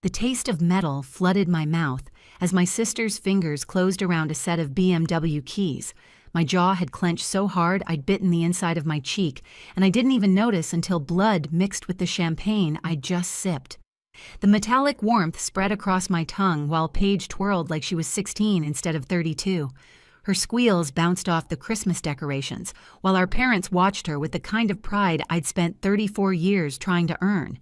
The taste of metal flooded my mouth as my sister's fingers closed around a set of BMW keys. My jaw had clenched so hard I'd bitten the inside of my cheek, and I didn't even notice until blood mixed with the champagne I'd just sipped. The metallic warmth spread across my tongue while Paige twirled like she was 16 instead of 32. Her squeals bounced off the Christmas decorations, while our parents watched her with the kind of pride I'd spent 34 years trying to earn.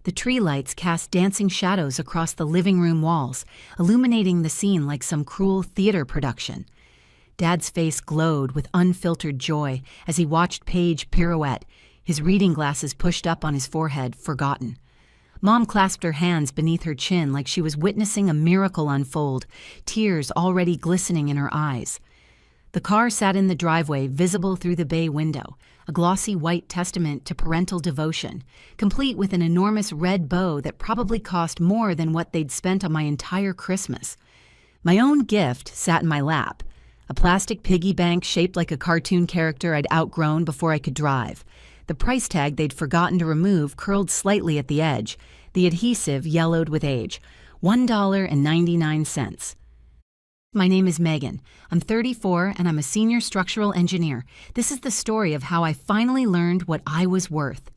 The tree lights cast dancing shadows across the living room walls, illuminating the scene like some cruel theater production. Dad's face glowed with unfiltered joy as he watched Paige pirouette, his reading glasses pushed up on his forehead, forgotten. Mom clasped her hands beneath her chin like she was witnessing a miracle unfold, tears already glistening in her eyes. The car sat in the driveway, visible through the bay window, a glossy white testament to parental devotion, complete with an enormous red bow that probably cost more than what they'd spent on my entire Christmas. My own gift sat in my lap, a plastic piggy bank shaped like a cartoon character I'd outgrown before I could drive. The price tag they'd forgotten to remove curled slightly at the edge, the adhesive yellowed with age. $1.99. My name is Megan. I'm 34 and I'm a senior structural engineer. This is the story of how I finally learned what I was worth.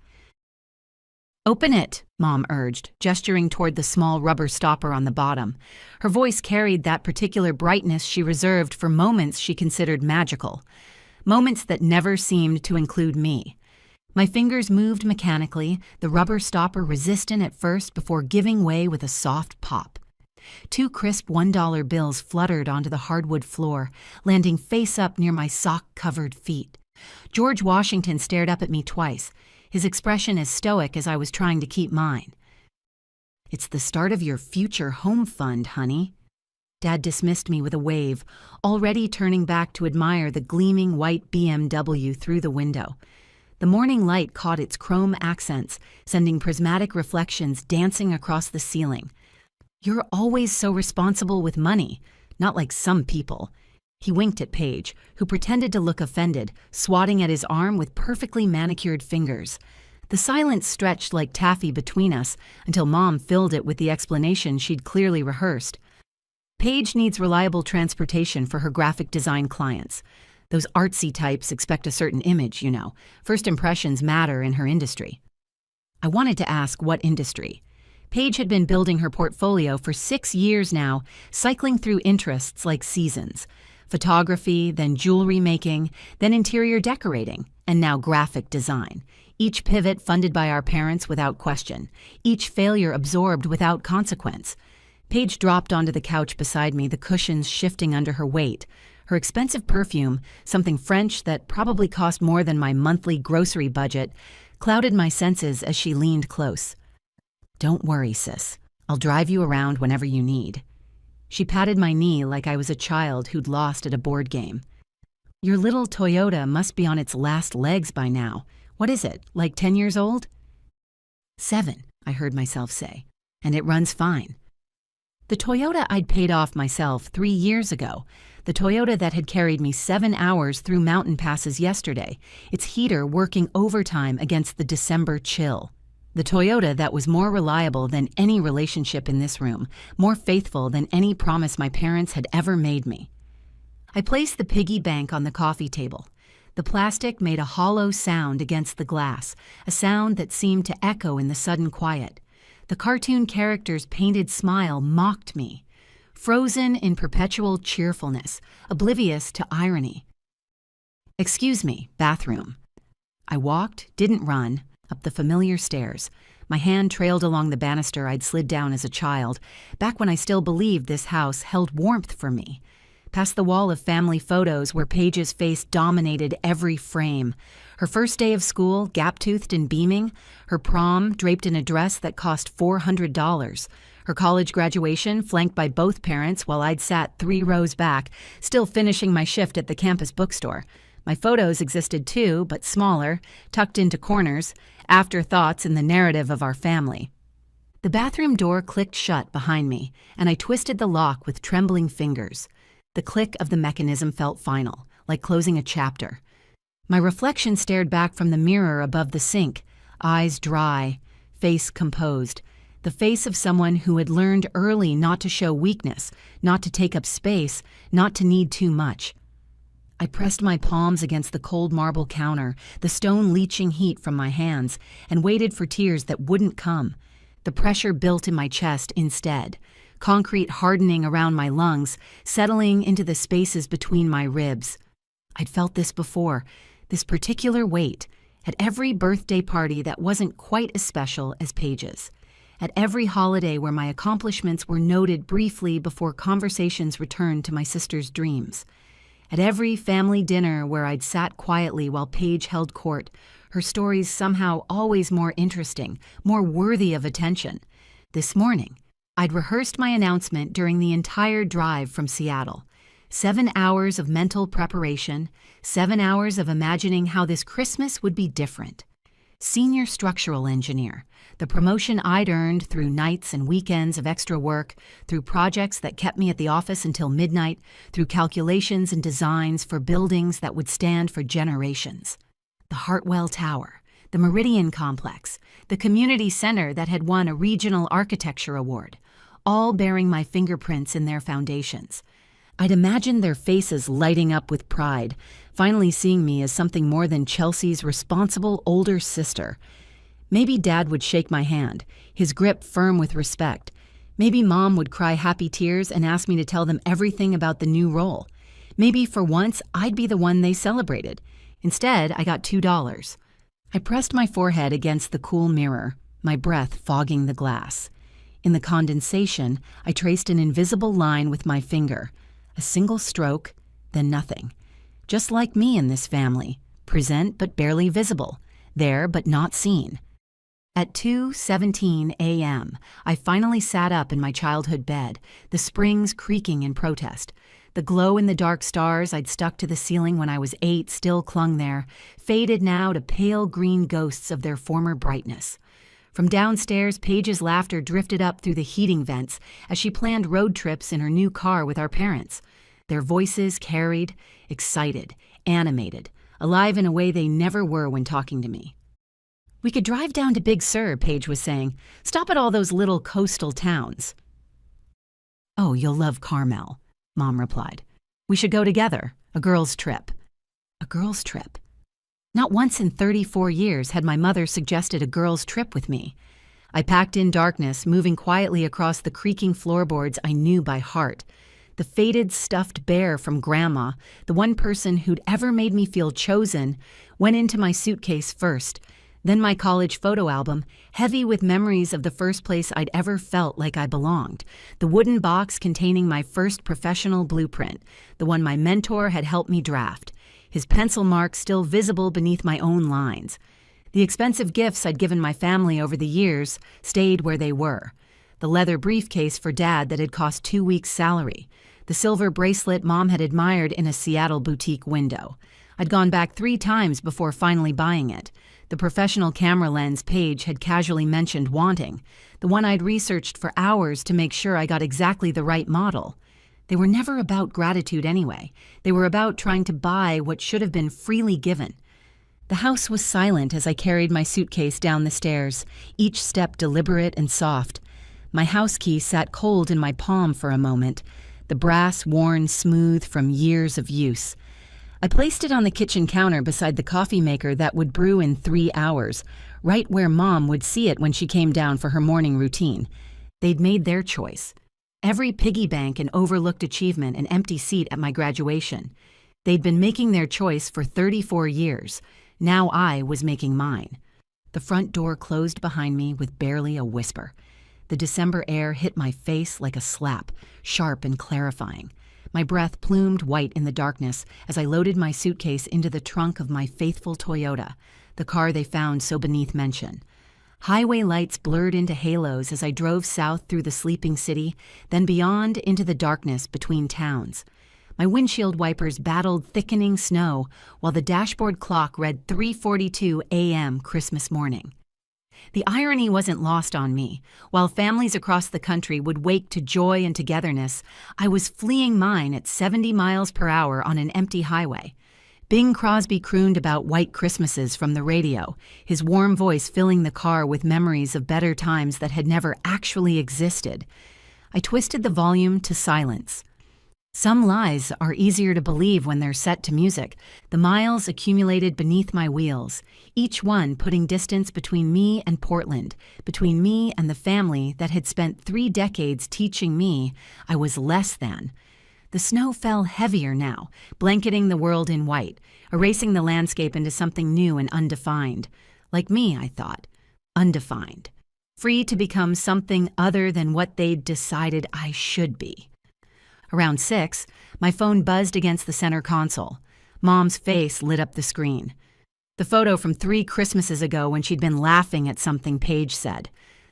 Open it, Mom urged, gesturing toward the small rubber stopper on the bottom. Her voice carried that particular brightness she reserved for moments she considered magical. Moments that never seemed to include me. My fingers moved mechanically, the rubber stopper resistant at first before giving way with a soft pop. 2 crisp $1 bills fluttered onto the hardwood floor, landing face up near my sock-covered feet. George Washington stared up at me twice, his expression as stoic as I was trying to keep mine. "It's the start of your future home fund, honey." Dad dismissed me with a wave, already turning back to admire the gleaming white BMW through the window. The morning light caught its chrome accents, sending prismatic reflections dancing across the ceiling. "You're always so responsible with money, not like some people." He winked at Paige, who pretended to look offended, swatting at his arm with perfectly manicured fingers. The silence stretched like taffy between us until Mom filled it with the explanation she'd clearly rehearsed. "Paige needs reliable transportation for her graphic design clients. Those artsy types expect a certain image, you know. First impressions matter in her industry." I wanted to ask what industry. Paige had been building her portfolio for 6 years now, cycling through interests like seasons. Photography, then jewelry making, then interior decorating, and now graphic design. Each pivot funded by our parents without question. Each failure absorbed without consequence. Paige dropped onto the couch beside me, the cushions shifting under her weight. Her expensive perfume, something French that probably cost more than my monthly grocery budget, clouded my senses as she leaned close. "Don't worry, sis. I'll drive you around whenever you need." She patted my knee like I was a child who'd lost at a board game. "Your little Toyota must be on its last legs by now. What is it, like 10 years old?" 7, I heard myself say, "and it runs fine." The Toyota I'd paid off myself 3 years ago, the Toyota that had carried me 7 hours through mountain passes yesterday, its heater working overtime against the December chill. The Toyota that was more reliable than any relationship in this room, more faithful than any promise my parents had ever made me. I placed the piggy bank on the coffee table. The plastic made a hollow sound against the glass, a sound that seemed to echo in the sudden quiet. The cartoon character's painted smile mocked me, frozen in perpetual cheerfulness, oblivious to irony. "Excuse me, bathroom." I walked, didn't run, up the familiar stairs. My hand trailed along the banister I'd slid down as a child, back when I still believed this house held warmth for me. Past the wall of family photos where Paige's face dominated every frame. Her first day of school, gap-toothed and beaming. Her prom, draped in a dress that cost $400. Her college graduation, flanked by both parents while I'd sat 3 rows back, still finishing my shift at the campus bookstore. My photos existed too, but smaller, tucked into corners, afterthoughts in the narrative of our family. The bathroom door clicked shut behind me, and I twisted the lock with trembling fingers. The click of the mechanism felt final, like closing a chapter. My reflection stared back from the mirror above the sink, eyes dry, face composed. the face of someone who had learned early not to show weakness, not to take up space, not to need too much. I pressed my palms against the cold marble counter, the stone leaching heat from my hands, and waited for tears that wouldn't come. The pressure built in my chest instead, concrete hardening around my lungs, settling into the spaces between my ribs. I'd felt this before, this particular weight, at every birthday party that wasn't quite as special as Paige's, at every holiday where my accomplishments were noted briefly before conversations returned to my sister's dreams. At every family dinner where I'd sat quietly while Paige held court, her stories somehow always more interesting, more worthy of attention. This morning, I'd rehearsed my announcement during the entire drive from Seattle. 7 hours of mental preparation, 7 hours of imagining how this Christmas would be different. Senior structural engineer, the promotion I'd earned through nights and weekends of extra work, through projects that kept me at the office until midnight, through calculations and designs for buildings that would stand for generations. The Hartwell Tower, the Meridian Complex, the community center that had won a regional architecture award, all bearing my fingerprints in their foundations. I'd imagined their faces lighting up with pride, finally seeing me as something more than Chelsea's responsible older sister. Maybe Dad would shake my hand, his grip firm with respect. Maybe Mom would cry happy tears and ask me to tell them everything about the new role. Maybe for once I'd be the one they celebrated. Instead, I got $2. I pressed my forehead against the cool mirror, my breath fogging the glass. In the condensation, I traced an invisible line with my finger. A single stroke, then nothing. Just like me in this family, present but barely visible, there but not seen. At 2:17 a.m., I finally sat up in my childhood bed, the springs creaking in protest. The glow-in-the-dark stars I'd stuck to the ceiling when I was 8 still clung there, faded now to pale green ghosts of their former brightness. From downstairs, Paige's laughter drifted up through the heating vents as she planned road trips in her new car with our parents. Their voices carried, excited, animated, alive in a way they never were when talking to me. "We could drive down to Big Sur," Paige was saying. "Stop at all those little coastal towns." "Oh, you'll love Carmel," Mom replied. "We should go together, a girls' trip." A girls' trip? Not once in 34 years had my mother suggested a girls' trip with me. I packed in darkness, moving quietly across the creaking floorboards I knew by heart. The faded stuffed bear from Grandma, the one person who'd ever made me feel chosen, went into my suitcase first, then my college photo album, heavy with memories of the first place I'd ever felt like I belonged, the wooden box containing my first professional blueprint, the one my mentor had helped me draft, his pencil mark still visible beneath my own lines. The expensive gifts I'd given my family over the years stayed where they were. The leather briefcase for Dad that had cost 2 weeks' salary, the silver bracelet Mom had admired in a Seattle boutique window. I'd gone back 3 times before finally buying it. The professional camera lens Paige had casually mentioned wanting, the one I'd researched for hours to make sure I got exactly the right model. They were never about gratitude anyway. They were about trying to buy what should have been freely given. The house was silent as I carried my suitcase down the stairs, each step deliberate and soft. My house key sat cold in my palm for a moment, the brass worn smooth from years of use. I placed it on the kitchen counter beside the coffee maker that would brew in 3 hours, right where Mom would see it when she came down for her morning routine. They'd made their choice. Every piggy bank and overlooked achievement an empty seat at my graduation. They'd been making their choice for 34 years. Now I was making mine. The front door closed behind me with barely a whisper. The December air hit my face like a slap, sharp and clarifying. My breath plumed white in the darkness as I loaded my suitcase into the trunk of my faithful Toyota, the car they found so beneath mention. Highway lights blurred into halos as I drove south through the sleeping city, then beyond into the darkness between towns. My windshield wipers battled thickening snow while the dashboard clock read 3:42 a.m. Christmas morning. The irony wasn't lost on me. While families across the country would wake to joy and togetherness, I was fleeing mine at 70 miles per hour on an empty highway. Bing Crosby crooned about white Christmases from the radio, his warm voice filling the car with memories of better times that had never actually existed. I twisted the volume to silence. Some lies are easier to believe when they're set to music. The miles accumulated beneath my wheels, each one putting distance between me and Portland, between me and the family that had spent 3 decades teaching me I was less than. The snow fell heavier now, blanketing the world in white, erasing the landscape into something new and undefined. Like me, I thought. Undefined. Free to become something other than what they'd decided I should be. Around 6, my phone buzzed against the center console. Mom's face lit up the screen. The photo from 3 Christmases ago when she'd been laughing at something Paige said.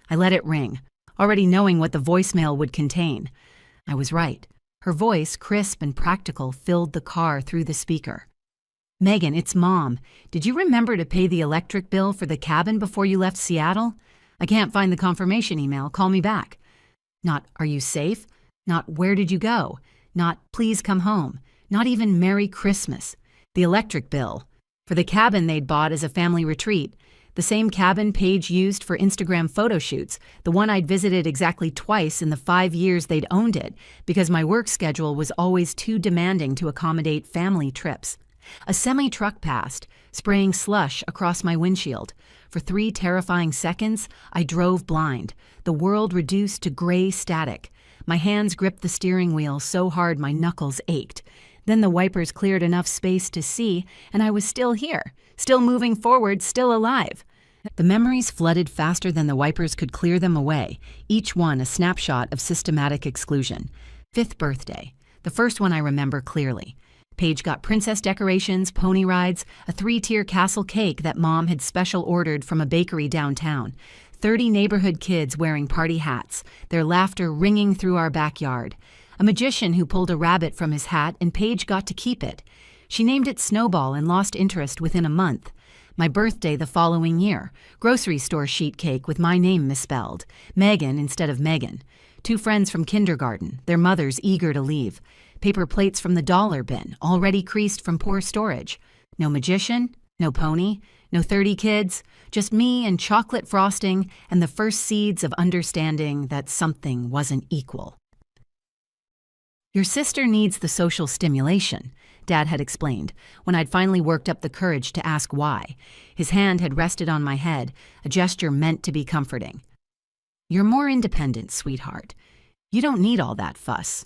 I let it ring, already knowing what the voicemail would contain. I was right. Her voice, crisp and practical, filled the car through the speaker. Megan, it's Mom. Did you remember to pay the electric bill for the cabin before you left Seattle? I can't find the confirmation email. Call me back. Not, are you safe? Not, where did you go? Not, please come home. Not even Merry Christmas. The electric bill. For the cabin they'd bought as a family retreat. The same cabin Paige used for Instagram photo shoots, the one I'd visited exactly twice in the 5 years they'd owned it, because my work schedule was always too demanding to accommodate family trips. A semi-truck passed, spraying slush across my windshield. For 3 terrifying seconds, I drove blind, the world reduced to gray static. My hands gripped the steering wheel so hard my knuckles ached. Then the wipers cleared enough space to see, and I was still here, still moving forward, still alive. The memories flooded faster than the wipers could clear them away, each one a snapshot of systematic exclusion. 5th birthday, the first one I remember clearly. Paige got princess decorations, pony rides, a 3-tier castle cake that Mom had special ordered from a bakery downtown. 30 neighborhood kids wearing party hats, their laughter ringing through our backyard. A magician who pulled a rabbit from his hat and Paige got to keep it. She named it Snowball and lost interest within a month. My birthday the following year, grocery store sheet cake with my name misspelled, Megan instead of Megan. 2 friends from kindergarten, their mothers eager to leave. Paper plates from the dollar bin, already creased from poor storage. No magician, no pony, no 30 kids, just me and chocolate frosting and the first seeds of understanding that something wasn't equal. Your sister needs the social stimulation, Dad had explained, when I'd finally worked up the courage to ask why. His hand had rested on my head, a gesture meant to be comforting. You're more independent, sweetheart. You don't need all that fuss.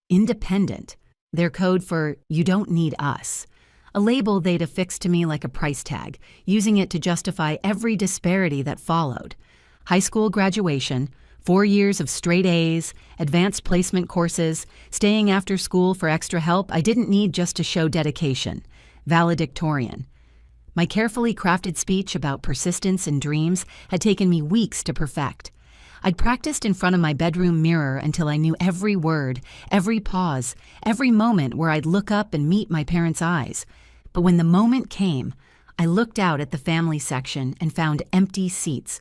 Independent, their code for you don't need us. A label they'd affixed to me like a price tag, using it to justify every disparity that followed. High school graduation, 4 years of straight A's, advanced placement courses, staying after school for extra help I didn't need just to show dedication. Valedictorian. My carefully crafted speech about persistence and dreams had taken me weeks to perfect. I'd practiced in front of my bedroom mirror until I knew every word, every pause, every moment where I'd look up and meet my parents' eyes. But when the moment came, I looked out at the family section and found empty seats.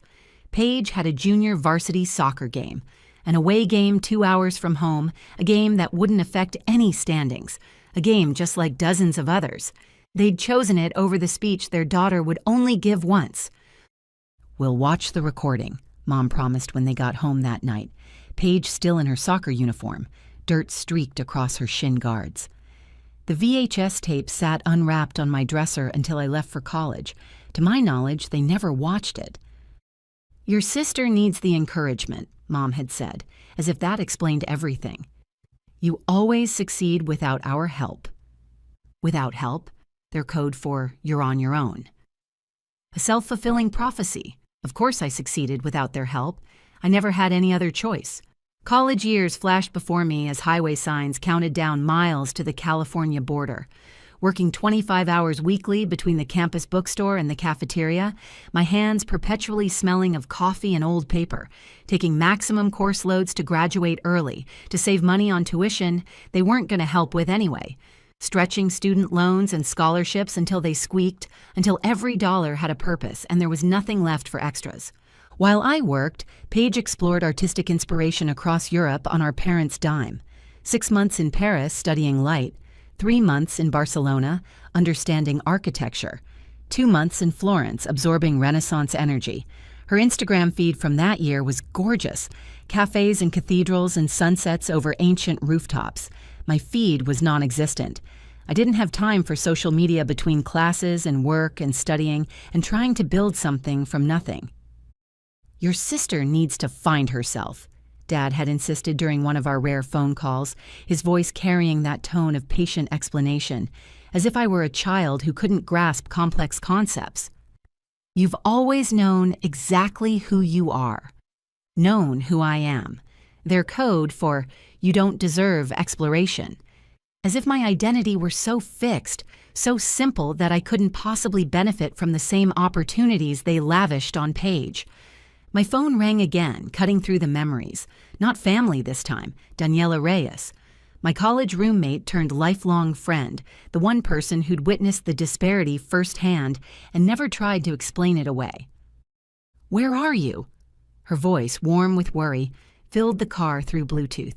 Paige had a junior varsity soccer game, an away game 2 hours from home, a game that wouldn't affect any standings, a game just like dozens of others. They'd chosen it over the speech their daughter would only give once. We'll watch the recording, Mom promised when they got home that night, Paige still in her soccer uniform, dirt streaked across her shin guards. The VHS tape sat unwrapped on my dresser until I left for college. To my knowledge, they never watched it. Your sister needs the encouragement, Mom had said, as if that explained everything. You always succeed without our help. Without help, their code for you're on your own. A self-fulfilling prophecy. Of course I succeeded without their help. I never had any other choice. College years flashed before me as highway signs counted down miles to the California border. Working 25 hours weekly between the campus bookstore and the cafeteria, my hands perpetually smelling of coffee and old paper, taking maximum course loads to graduate early, to save money on tuition they weren't going to help with anyway, stretching student loans and scholarships until they squeaked, until every dollar had a purpose and there was nothing left for extras. While I worked, Paige explored artistic inspiration across Europe on our parents' dime. 6 months in Paris studying light, 3 months in Barcelona, understanding architecture. 2 months in Florence, absorbing Renaissance energy. Her Instagram feed from that year was gorgeous. Cafes and cathedrals and sunsets over ancient rooftops. My feed was non-existent. I didn't have time for social media between classes and work and studying and trying to build something from nothing. "Your sister needs to find herself," Dad had insisted during one of our rare phone calls, his voice carrying that tone of patient explanation, as if I were a child who couldn't grasp complex concepts. "You've always known exactly who you are. Known who I am. Their code for you don't deserve exploration. As if my identity were so fixed, so simple that I couldn't possibly benefit from the same opportunities they lavished on Paige." My phone rang again, cutting through the memories. Not family this time, Daniela Reyes. My college roommate turned lifelong friend, the one person who'd witnessed the disparity firsthand and never tried to explain it away. "Where are you?" Her voice, warm with worry, filled the car through Bluetooth.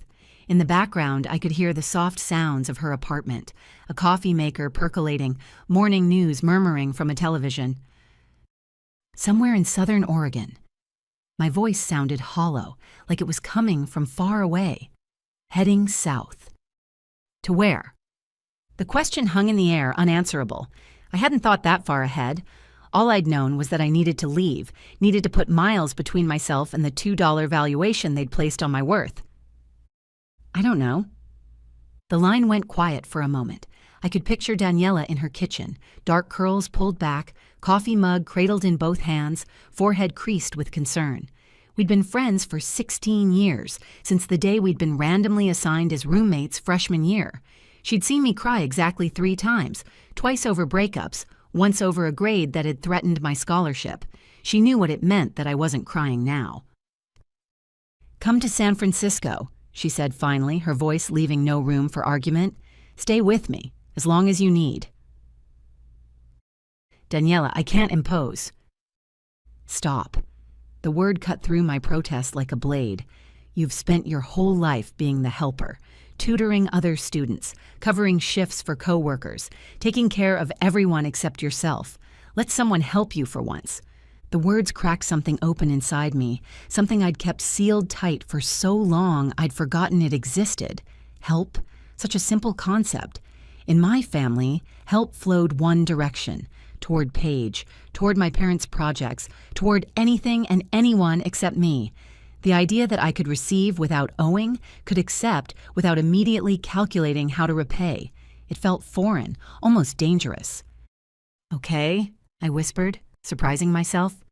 In the background, I could hear the soft sounds of her apartment, a coffee maker percolating, morning news murmuring from a television. "Somewhere in southern Oregon." My voice sounded hollow, like it was coming from far away. "Heading south." To where? The question hung in the air, unanswerable. I hadn't thought that far ahead. All I'd known was that I needed to leave, needed to put miles between myself and the $2 valuation they'd placed on my worth. "I don't know." The line went quiet for a moment. I could picture Daniela in her kitchen, dark curls pulled back, coffee mug cradled in both hands, forehead creased with concern. We'd been friends for 16 years, since the day we'd been randomly assigned as roommates freshman year. She'd seen me cry exactly 3 times, twice over breakups, once over a grade that had threatened my scholarship. She knew what it meant that I wasn't crying now. "Come to San Francisco," she said finally, her voice leaving no room for argument. "Stay with me, as long as you need." "Daniela, I can't impose." "Stop." The word cut through my protest like a blade. "You've spent your whole life being the helper, tutoring other students, covering shifts for coworkers, taking care of everyone except yourself. Let someone help you for once." The words cracked something open inside me, something I'd kept sealed tight for so long I'd forgotten it existed. Help? Such a simple concept. In my family, help flowed one direction, toward Paige, toward my parents' projects, toward anything and anyone except me. The idea that I could receive without owing, could accept without immediately calculating how to repay. It felt foreign, almost dangerous. "Okay," I whispered, surprising myself.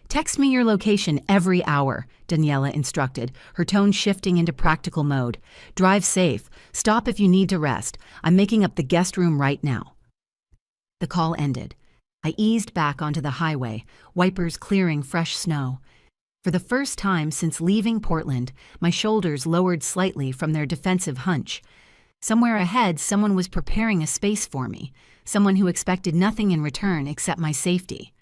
"Text me your location every hour," Daniela instructed, her tone shifting into practical mode. "Drive safe. Stop if you need to rest. I'm making up the guest room right now." The call ended. I eased back onto the highway, wipers clearing fresh snow. For the first time since leaving Portland, my shoulders lowered slightly from their defensive hunch. Somewhere ahead, someone was preparing a space for me, someone who expected nothing in return except my safety.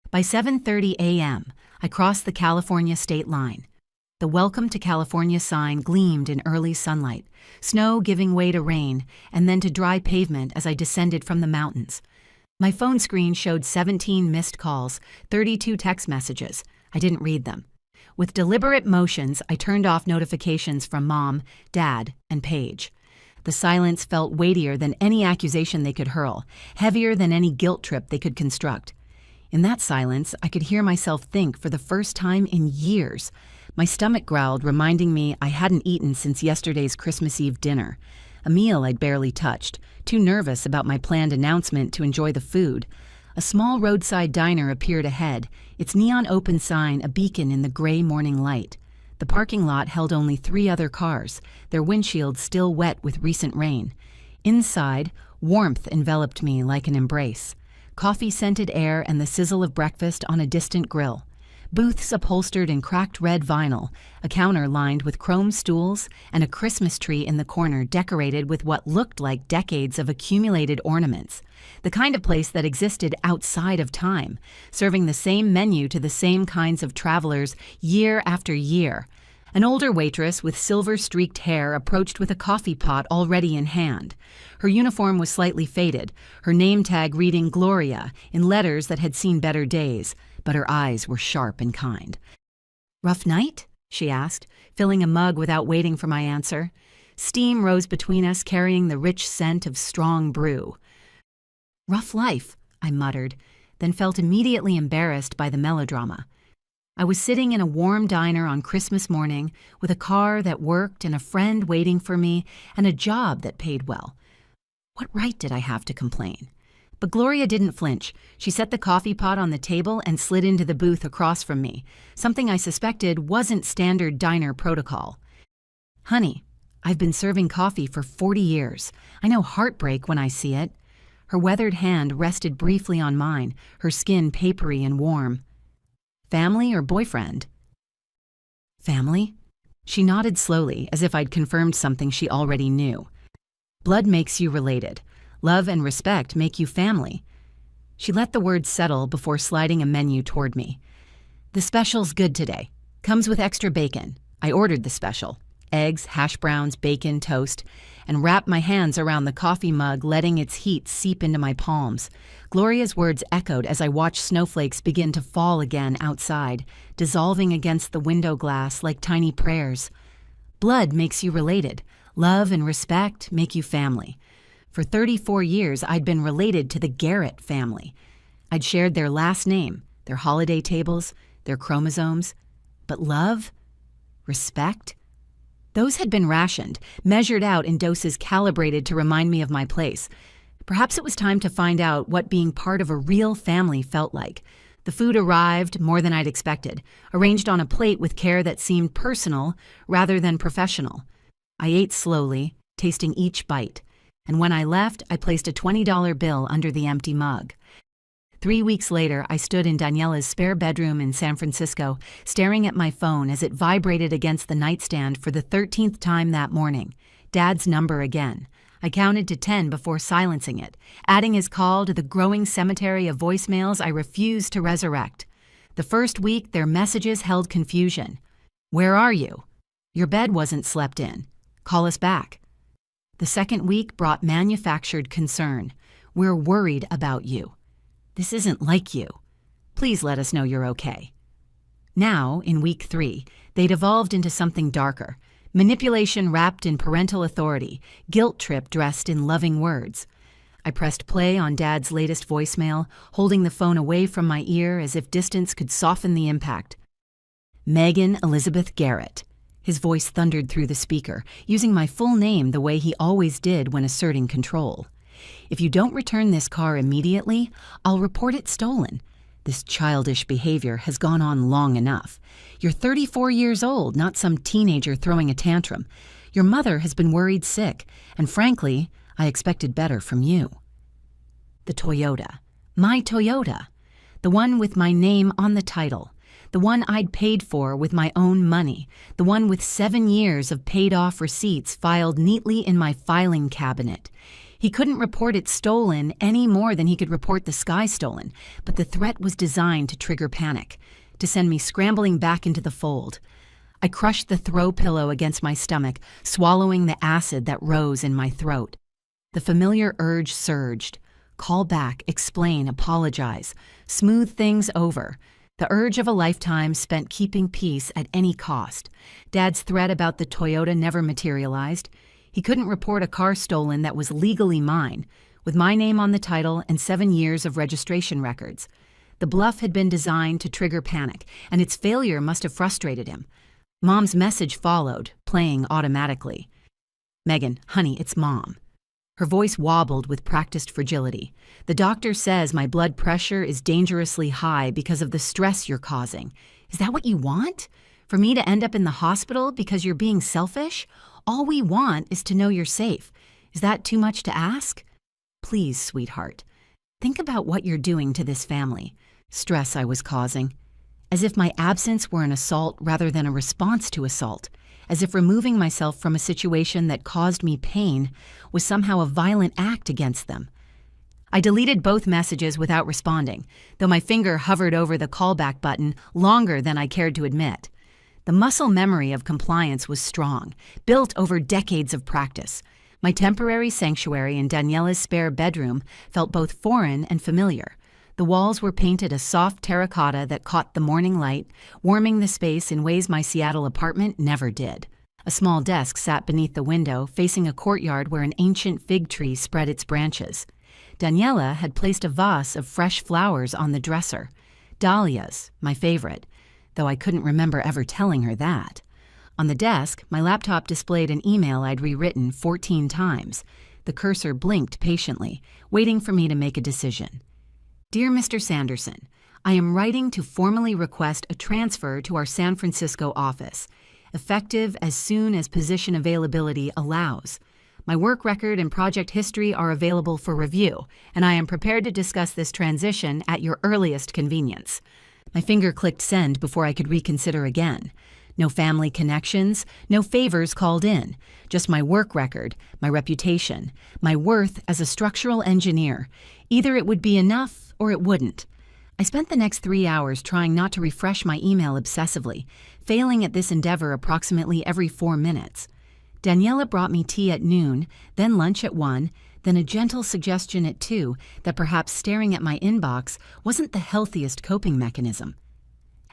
By 7:30 a.m., I crossed the California state line. The Welcome to California sign gleamed in early sunlight, snow giving way to rain, and then to dry pavement as I descended from the mountains. My phone screen showed 17 missed calls, 32 text messages. I didn't read them. With deliberate motions, I turned off notifications from Mom, Dad, and Paige. The silence felt weightier than any accusation they could hurl, heavier than any guilt trip they could construct. In that silence, I could hear myself think for the first time in years. My stomach growled, reminding me I hadn't eaten since yesterday's Christmas Eve dinner, a meal I'd barely touched, too nervous about my planned announcement to enjoy the food. A small roadside diner appeared ahead, its neon open sign a beacon in the gray morning light. The parking lot held only 3 other cars, their windshields still wet with recent rain. Inside, warmth enveloped me like an embrace. Coffee-scented air and the sizzle of breakfast on a distant grill. Booths upholstered in cracked red vinyl, a counter lined with chrome stools, and a Christmas tree in the corner decorated with what looked like decades of accumulated ornaments. The kind of place that existed outside of time, serving the same menu to the same kinds of travelers year after year. An older waitress with silver-streaked hair approached with a coffee pot already in hand. Her uniform was slightly faded, her name tag reading Gloria in letters that had seen better days, but her eyes were sharp and kind. "Rough night?" she asked, filling a mug without waiting for my answer. Steam rose between us, carrying the rich scent of strong brew. "Rough life," I muttered, then felt immediately embarrassed by the melodrama. I was sitting in a warm diner on Christmas morning with a car that worked and a friend waiting for me and a job that paid well. What right did I have to complain? But Gloria didn't flinch. She set the coffee pot on the table and slid into the booth across from me, something I suspected wasn't standard diner protocol. "Honey, I've been serving coffee for 40 years. I know heartbreak when I see it." Her weathered hand rested briefly on mine, her skin papery and warm. "Family or boyfriend?" "Family?" She nodded slowly, as if I'd confirmed something she already knew. "Blood makes you related. Love and respect make you family." She let the words settle before sliding a menu toward me. "The special's good today. Comes with extra bacon." I ordered the special. Eggs, hash browns, bacon, toast, and wrapped my hands around the coffee mug, letting its heat seep into my palms. Gloria's words echoed as I watched snowflakes begin to fall again outside, dissolving against the window glass like tiny prayers. "Blood makes you related. Love and respect make you family." For 34 years, I'd been related to the Garrett family. I'd shared their last name, their holiday tables, their chromosomes. But love? Respect? Those had been rationed, measured out in doses calibrated to remind me of my place. Perhaps it was time to find out what being part of a real family felt like. The food arrived more than I'd expected, arranged on a plate with care that seemed personal rather than professional. I ate slowly, tasting each bite, and when I left, I placed a $20 bill under the empty mug. 3 weeks later, I stood in Daniela's spare bedroom in San Francisco, staring at my phone as it vibrated against the nightstand for the 13th time that morning. Dad's number again. I counted to 10 before silencing it, adding his call to the growing cemetery of voicemails I refused to resurrect. The first week, their messages held confusion. "Where are you? Your bed wasn't slept in. Call us back." The second week brought manufactured concern. "We're worried about you. This isn't like you. Please let us know you're okay." Now, in week 3, they'd evolved into something darker. Manipulation wrapped in parental authority, guilt trip dressed in loving words. I pressed play on Dad's latest voicemail, holding the phone away from my ear as if distance could soften the impact. "Megan Elizabeth Garrett." His voice thundered through the speaker, using my full name the way he always did when asserting control. "If you don't return this car immediately, I'll report it stolen. This childish behavior has gone on long enough. You're 34 years old, not some teenager throwing a tantrum. Your mother has been worried sick, and frankly, I expected better from you." The Toyota. My Toyota. The one with my name on the title. The one I'd paid for with my own money. The one with 7 years of paid-off receipts filed neatly in my filing cabinet. He couldn't report it stolen any more than he could report the sky stolen, but the threat was designed to trigger panic, to send me scrambling back into the fold. I crushed the throw pillow against my stomach, swallowing the acid that rose in my throat. The familiar urge surged. Call back, explain, apologize, smooth things over. The urge of a lifetime spent keeping peace at any cost. Dad's threat about the Toyota never materialized. He couldn't report a car stolen that was legally mine, with my name on the title and 7 years of registration records. The bluff had been designed to trigger panic, and its failure must have frustrated him. Mom's message followed, playing automatically. "Megan, honey, it's Mom." Her voice wobbled with practiced fragility. "The doctor says my blood pressure is dangerously high because of the stress you're causing. Is that what you want? For me to end up in the hospital because you're being selfish? All we want is to know you're safe. Is that too much to ask? Please, sweetheart, think about what you're doing to this family. Stress I was causing. As if my absence were an assault rather than a response to assault. As if removing myself from a situation that caused me pain was somehow a violent act against them." I deleted both messages without responding, though my finger hovered over the callback button longer than I cared to admit. The muscle memory of compliance was strong, built over decades of practice. My temporary sanctuary in Daniela's spare bedroom felt both foreign and familiar. The walls were painted a soft terracotta that caught the morning light, warming the space in ways my Seattle apartment never did. A small desk sat beneath the window, facing a courtyard where an ancient fig tree spread its branches. Daniela had placed a vase of fresh flowers on the dresser. Dahlias, my favorite, though I couldn't remember ever telling her that. On the desk, my laptop displayed an email I'd rewritten 14 times. The cursor blinked patiently, waiting for me to make a decision. Dear Mr. Sanderson, I am writing to formally request a transfer to our San Francisco office, effective as soon as position availability allows. My work record and project history are available for review, and I am prepared to discuss this transition at your earliest convenience. My finger clicked send before I could reconsider again. No family connections, no favors called in, just my work record, my reputation, my worth as a structural engineer. Either it would be enough or it wouldn't. I spent the next 3 hours trying not to refresh my email obsessively, failing at this endeavor approximately every 4 minutes. Daniela brought me tea at noon, then lunch at 1, then a gentle suggestion at 2 that perhaps staring at my inbox wasn't the healthiest coping mechanism.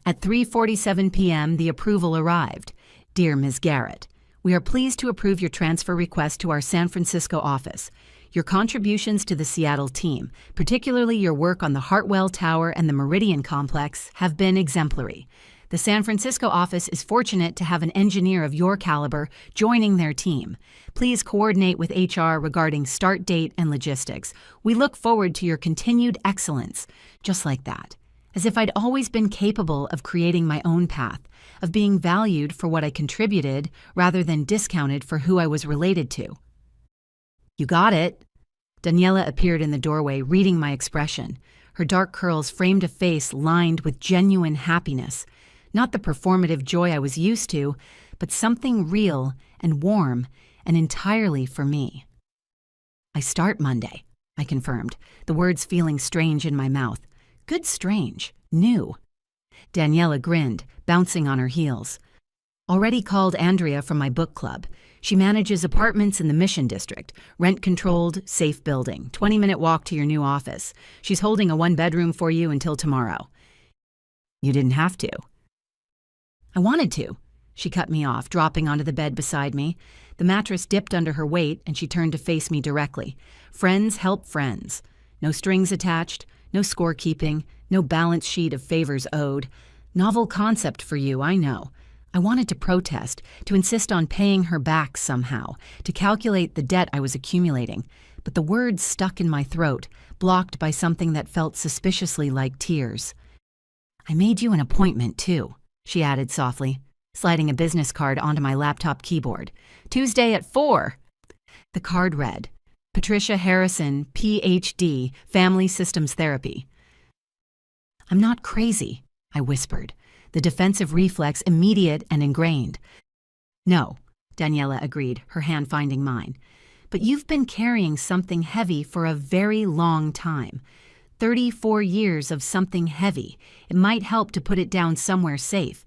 At 3:47 p.m., the approval arrived. Dear Ms. Garrett, we are pleased to approve your transfer request to our San Francisco office. Your contributions to the Seattle team, particularly your work on the Hartwell Tower and the Meridian Complex, have been exemplary. The San Francisco office is fortunate to have an engineer of your caliber joining their team. Please coordinate with HR regarding start date and logistics. We look forward to your continued excellence. Just like that. As if I'd always been capable of creating my own path, of being valued for what I contributed rather than discounted for who I was related to. You got it. Daniela appeared in the doorway, reading my expression. Her dark curls framed a face lined with genuine happiness. Not the performative joy I was used to, but something real and warm and entirely for me. I start Monday, I confirmed, the words feeling strange in my mouth. Good strange. New. Daniela grinned, bouncing on her heels. Already called Andrea from my book club. She manages apartments in the Mission District, rent-controlled, safe building, 20-minute walk to your new office. She's holding a 1-bedroom for you until tomorrow. You didn't have to. I wanted to. She cut me off, dropping onto the bed beside me. The mattress dipped under her weight, and she turned to face me directly. Friends help friends. No strings attached, no scorekeeping, no balance sheet of favors owed. Novel concept for you, I know. I wanted to protest, to insist on paying her back somehow, to calculate the debt I was accumulating, but the words stuck in my throat, blocked by something that felt suspiciously like tears. I made you an appointment, too, she added softly, sliding a business card onto my laptop keyboard. Tuesday at 4. The card read, Patricia Harrison, Ph.D., Family Systems Therapy. I'm not crazy, I whispered, the defensive reflex immediate and ingrained. No, Daniela agreed, her hand finding mine. But you've been carrying something heavy for a very long time. 34 years of something heavy. It might help to put it down somewhere safe.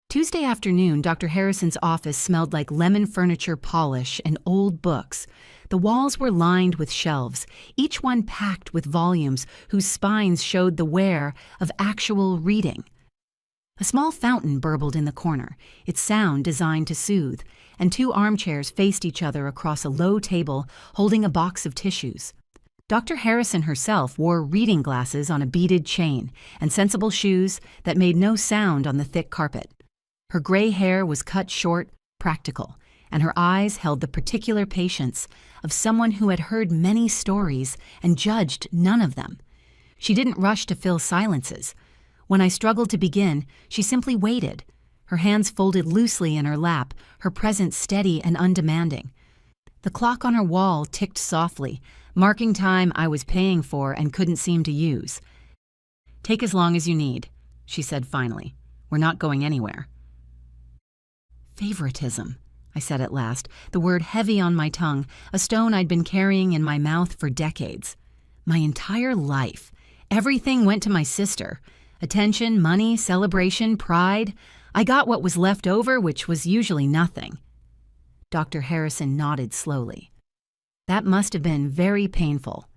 Tuesday afternoon, Dr. Harrison's office smelled like lemon furniture polish and old books. The walls were lined with shelves, each one packed with volumes whose spines showed the wear of actual reading. A small fountain burbled in the corner, its sound designed to soothe, and 2 armchairs faced each other across a low table holding a box of tissues. Dr. Harrison herself wore reading glasses on a beaded chain and sensible shoes that made no sound on the thick carpet. Her gray hair was cut short, practical, and her eyes held the particular patience of someone who had heard many stories and judged none of them. She didn't rush to fill silences. When I struggled to begin, she simply waited, her hands folded loosely in her lap, her presence steady and undemanding. The clock on her wall ticked softly, marking time I was paying for and couldn't seem to use. Take as long as you need, she said finally. We're not going anywhere. Favoritism, I said at last, the word heavy on my tongue, a stone I'd been carrying in my mouth for decades. My entire life. Everything went to my sister. Attention, money, celebration, pride. I got what was left over, which was usually nothing. Dr. Harrison nodded slowly. That must have been very painful.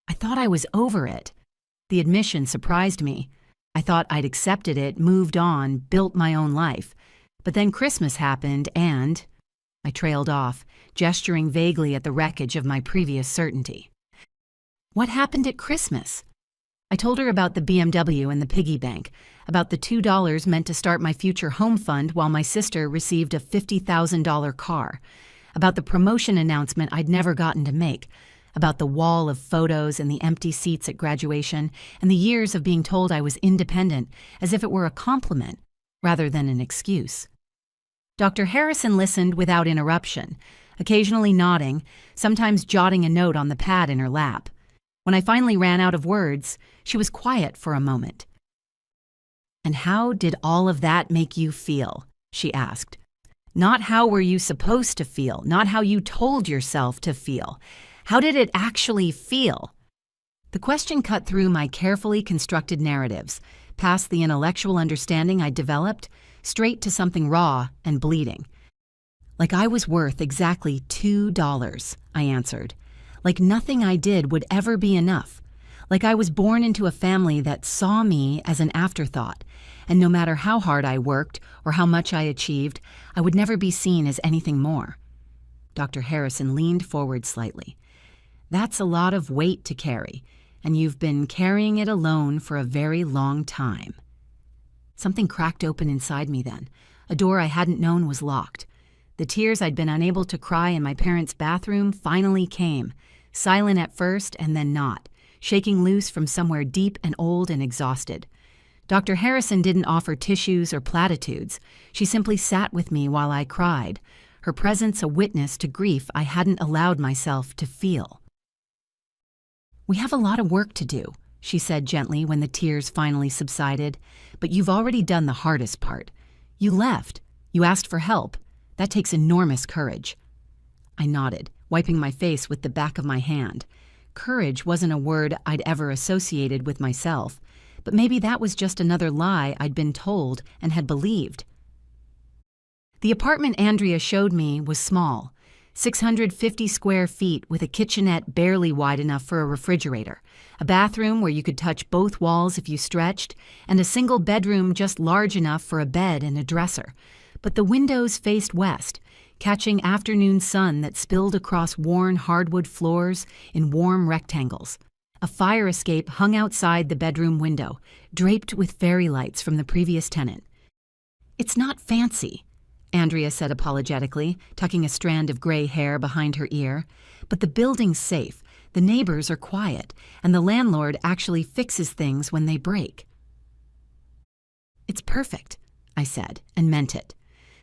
I thought I was over it. The admission surprised me. I thought I'd accepted it, moved on, built my own life. But then Christmas happened and I trailed off, gesturing vaguely at the wreckage of my previous certainty. What happened at Christmas? I told her about the BMW and the piggy bank, about the $2 meant to start my future home fund while my sister received a $50,000 car, about the promotion announcement I'd never gotten to make, about the wall of photos and the empty seats at graduation, and the years of being told I was independent as if it were a compliment rather than an excuse. Dr. Harrison listened without interruption, occasionally nodding, sometimes jotting a note on the pad in her lap. When I finally ran out of words, she was quiet for a moment. "And how did all of that make you feel?" she asked. "Not how were you supposed to feel, not how you told yourself to feel. How did it actually feel?" The question cut through my carefully constructed narratives, past the intellectual understanding I'd developed, straight to something raw and bleeding. "Like I was worth exactly $2, I answered. "Like nothing I did would ever be enough. Like I was born into a family that saw me as an afterthought, and no matter how hard I worked or how much I achieved, I would never be seen as anything more." Dr. Harrison leaned forward slightly. "That's a lot of weight to carry, and you've been carrying it alone for a very long time." Something cracked open inside me then. A door I hadn't known was locked. The tears I'd been unable to cry in my parents' bathroom finally came, silent at first and then not, shaking loose from somewhere deep and old and exhausted. Dr. Harrison didn't offer tissues or platitudes. She simply sat with me while I cried, her presence a witness to grief I hadn't allowed myself to feel. "We have a lot of work to do," she said gently when the tears finally subsided, "but you've already done the hardest part. You left. You asked for help. That takes enormous courage." I nodded, wiping my face with the back of my hand. Courage wasn't a word I'd ever associated with myself, but maybe that was just another lie I'd been told and had believed. The apartment Andrea showed me was small, 650 square feet with a kitchenette barely wide enough for a refrigerator, a bathroom where you could touch both walls if you stretched, and a single bedroom just large enough for a bed and a dresser. But the windows faced west, catching afternoon sun that spilled across worn hardwood floors in warm rectangles. A fire escape hung outside the bedroom window, draped with fairy lights from the previous tenant. "It's not fancy," Andrea said apologetically, tucking a strand of gray hair behind her ear, "but the building's safe, the neighbors are quiet, and the landlord actually fixes things when they break." "It's perfect," I said, and meant it.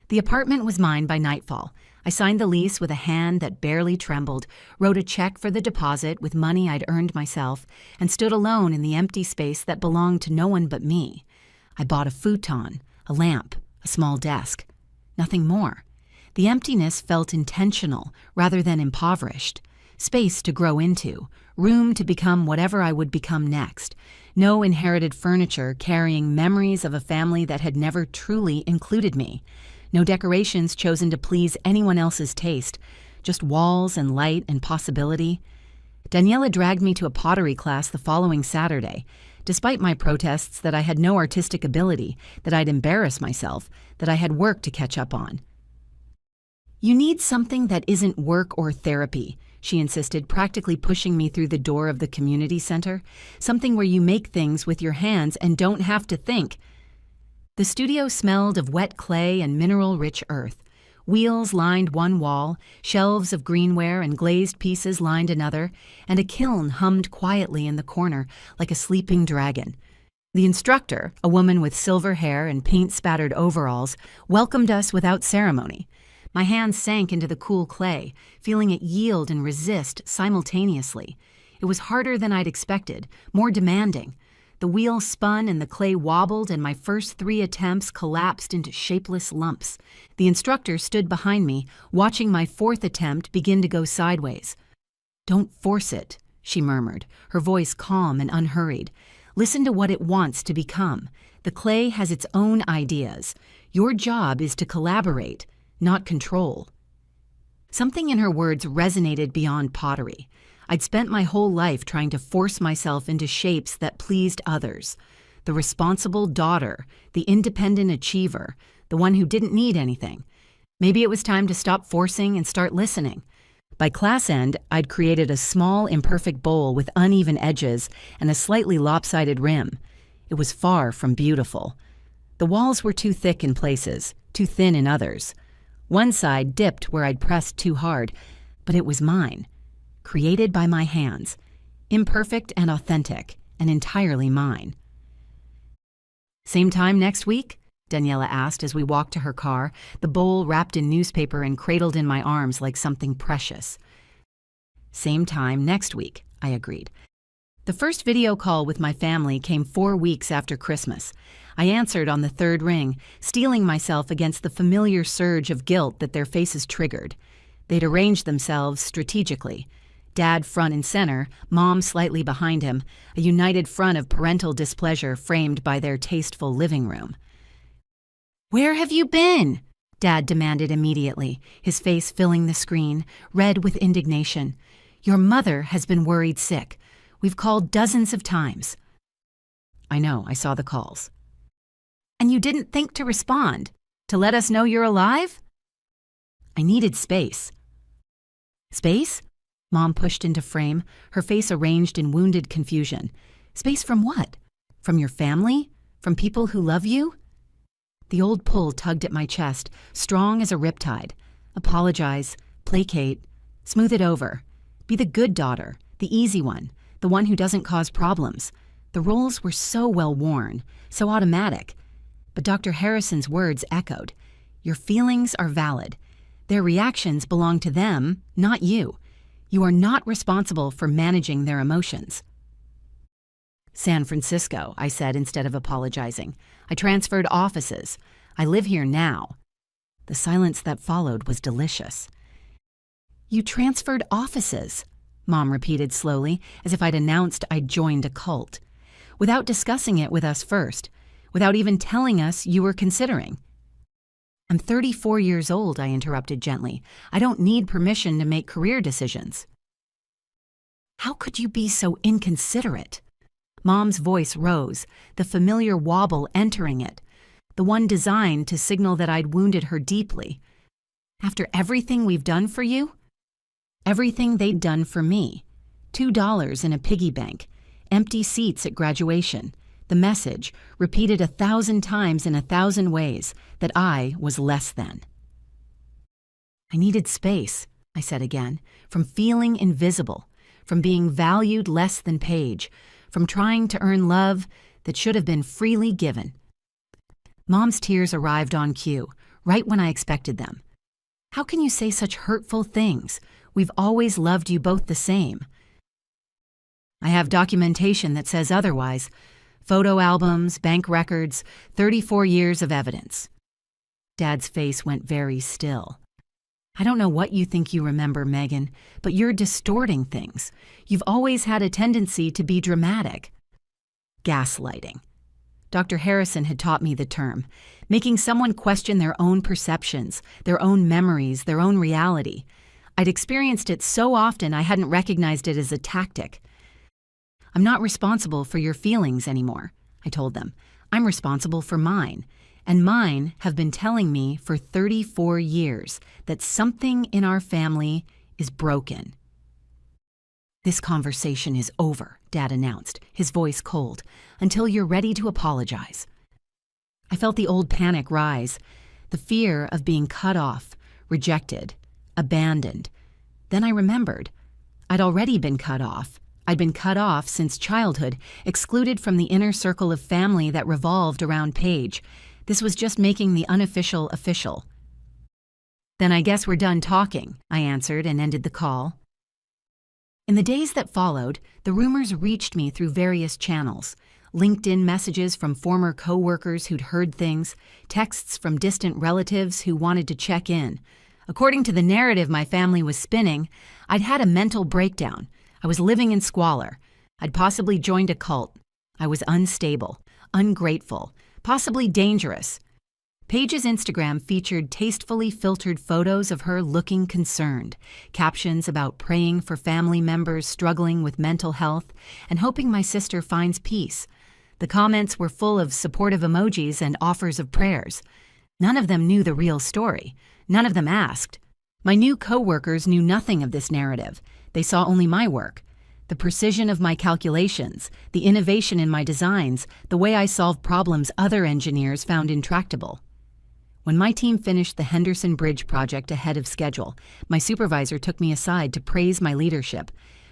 The apartment was mine by nightfall. I signed the lease with a hand that barely trembled, wrote a check for the deposit with money I'd earned myself, and stood alone in the empty space that belonged to no one but me. I bought a futon, a lamp, a small desk. Nothing more. The emptiness felt intentional rather than impoverished. Space to grow into, room to become whatever I would become next. No inherited furniture carrying memories of a family that had never truly included me. No decorations chosen to please anyone else's taste, just walls and light and possibility. Daniela dragged me to a pottery class the following Saturday, despite my protests that I had no artistic ability, that I'd embarrass myself, that I had work to catch up on. "You need something that isn't work or therapy," she insisted, practically pushing me through the door of the community center. "Something where you make things with your hands and don't have to think." The studio smelled of wet clay and mineral-rich earth. Wheels lined one wall, shelves of greenware and glazed pieces lined another, and a kiln hummed quietly in the corner like a sleeping dragon. The instructor, a woman with silver hair and paint-spattered overalls, welcomed us without ceremony. My hands sank into the cool clay, feeling it yield and resist simultaneously. It was harder than I'd expected, more demanding. The wheel spun and the clay wobbled, and my first 3 attempts collapsed into shapeless lumps. The instructor stood behind me, watching my 4th attempt begin to go sideways. "Don't force it," she murmured, her voice calm and unhurried. Listen to what it wants to become. The clay has its own ideas. Your job is to collaborate, not control. Something in her words resonated beyond pottery. I'd spent my whole life trying to force myself into shapes that pleased others. The responsible daughter, the independent achiever, the one who didn't need anything. Maybe it was time to stop forcing and start listening. By class end, I'd created a small, imperfect bowl with uneven edges and a slightly lopsided rim. It was far from beautiful. The walls were too thick in places, too thin in others. One side dipped where I'd pressed too hard, but it was mine. Created by my hands. Imperfect and authentic, and entirely mine. Same time next week? Daniela asked as we walked to her car, the bowl wrapped in newspaper and cradled in my arms like something precious. Same time next week, I agreed. The first video call with my family came 4 weeks after Christmas. I answered on the third ring, steeling myself against the familiar surge of guilt that their faces triggered. They'd arranged themselves strategically. Dad front and center, Mom slightly behind him, a united front of parental displeasure framed by their tasteful living room. "Where have you been?" Dad demanded immediately, his face filling the screen, red with indignation. "Your mother has been worried sick. We've called dozens of times." "I know, I saw the calls." "And you didn't think to respond? To let us know you're alive?" "I needed space." "Space?" Mom pushed into frame, her face arranged in wounded confusion. "Space from what? From your family? From people who love you?" The old pull tugged at my chest, strong as a riptide. Apologize, placate, smooth it over. Be the good daughter, the easy one, the one who doesn't cause problems. The roles were so well worn, so automatic. But Dr. Harrison's words echoed. Your feelings are valid. Their reactions belong to them, not you. You are not responsible for managing their emotions. "San Francisco," I said instead of apologizing. "I transferred offices. I live here now." The silence that followed was delicious. "You transferred offices," Mom repeated slowly, as if I'd announced I'd joined a cult. "Without discussing it with us first, without even telling us you were considering." "I'm 34 years old," I interrupted gently. "I don't need permission to make career decisions." "How could you be so inconsiderate?" Mom's voice rose, the familiar wobble entering it, the one designed to signal that I'd wounded her deeply. "After everything we've done for you?" Everything they'd done for me. $2 in a piggy bank, empty seats at graduation, the message, repeated 1,000 times in 1,000 ways, that I was less than. "I needed space," I said again, "from feeling invisible, from being valued less than Paige, from trying to earn love that should have been freely given." Mom's tears arrived on cue, right when I expected them. "How can you say such hurtful things? We've always loved you both the same." "I have documentation that says otherwise. Photo albums, bank records, 34 years of evidence." Dad's face went very still. "I don't know what you think you remember, Megan, but you're distorting things. You've always had a tendency to be dramatic." Gaslighting. Dr. Harrison had taught me the term, making someone question their own perceptions, their own memories, their own reality. I'd experienced it so often I hadn't recognized it as a tactic. "I'm not responsible for your feelings anymore," I told them. "I'm responsible for mine. And mine have been telling me for 34 years that something in our family is broken." "This conversation is over," Dad announced, his voice cold, "until you're ready to apologize." I felt the old panic rise, the fear of being cut off, rejected, abandoned. Then I remembered. I'd already been cut off. I'd been cut off since childhood, excluded from the inner circle of family that revolved around Paige. This was just making the unofficial official. "Then I guess we're done talking," I answered and ended the call. In the days that followed, the rumors reached me through various channels. LinkedIn messages from former co-workers who'd heard things, texts from distant relatives who wanted to check in. According to the narrative my family was spinning, I'd had a mental breakdown. I was living in squalor. I'd possibly joined a cult. I was unstable, ungrateful, possibly dangerous. Paige's Instagram featured tastefully filtered photos of her looking concerned, captions about praying for family members struggling with mental health and hoping my sister finds peace. The comments were full of supportive emojis and offers of prayers. None of them knew the real story. None of them asked. My new co-workers knew nothing of this narrative. They saw only my work. The precision of my calculations, the innovation in my designs, the way I solved problems other engineers found intractable. When my team finished the Henderson Bridge project ahead of schedule, my supervisor took me aside to praise my leadership.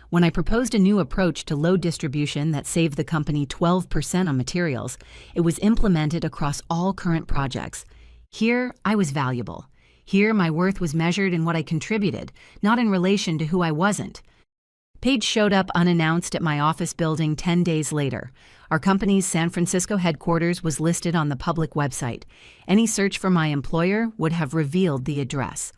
When I proposed a new approach to load distribution that saved the company 12% on materials, it was implemented across all current projects. Here, I was valuable. Here, my worth was measured in what I contributed, not in relation to who I wasn't. Paige showed up unannounced at my office building 10 days later. Our company's San Francisco headquarters was listed on the public website. Any search for my employer would have revealed the address.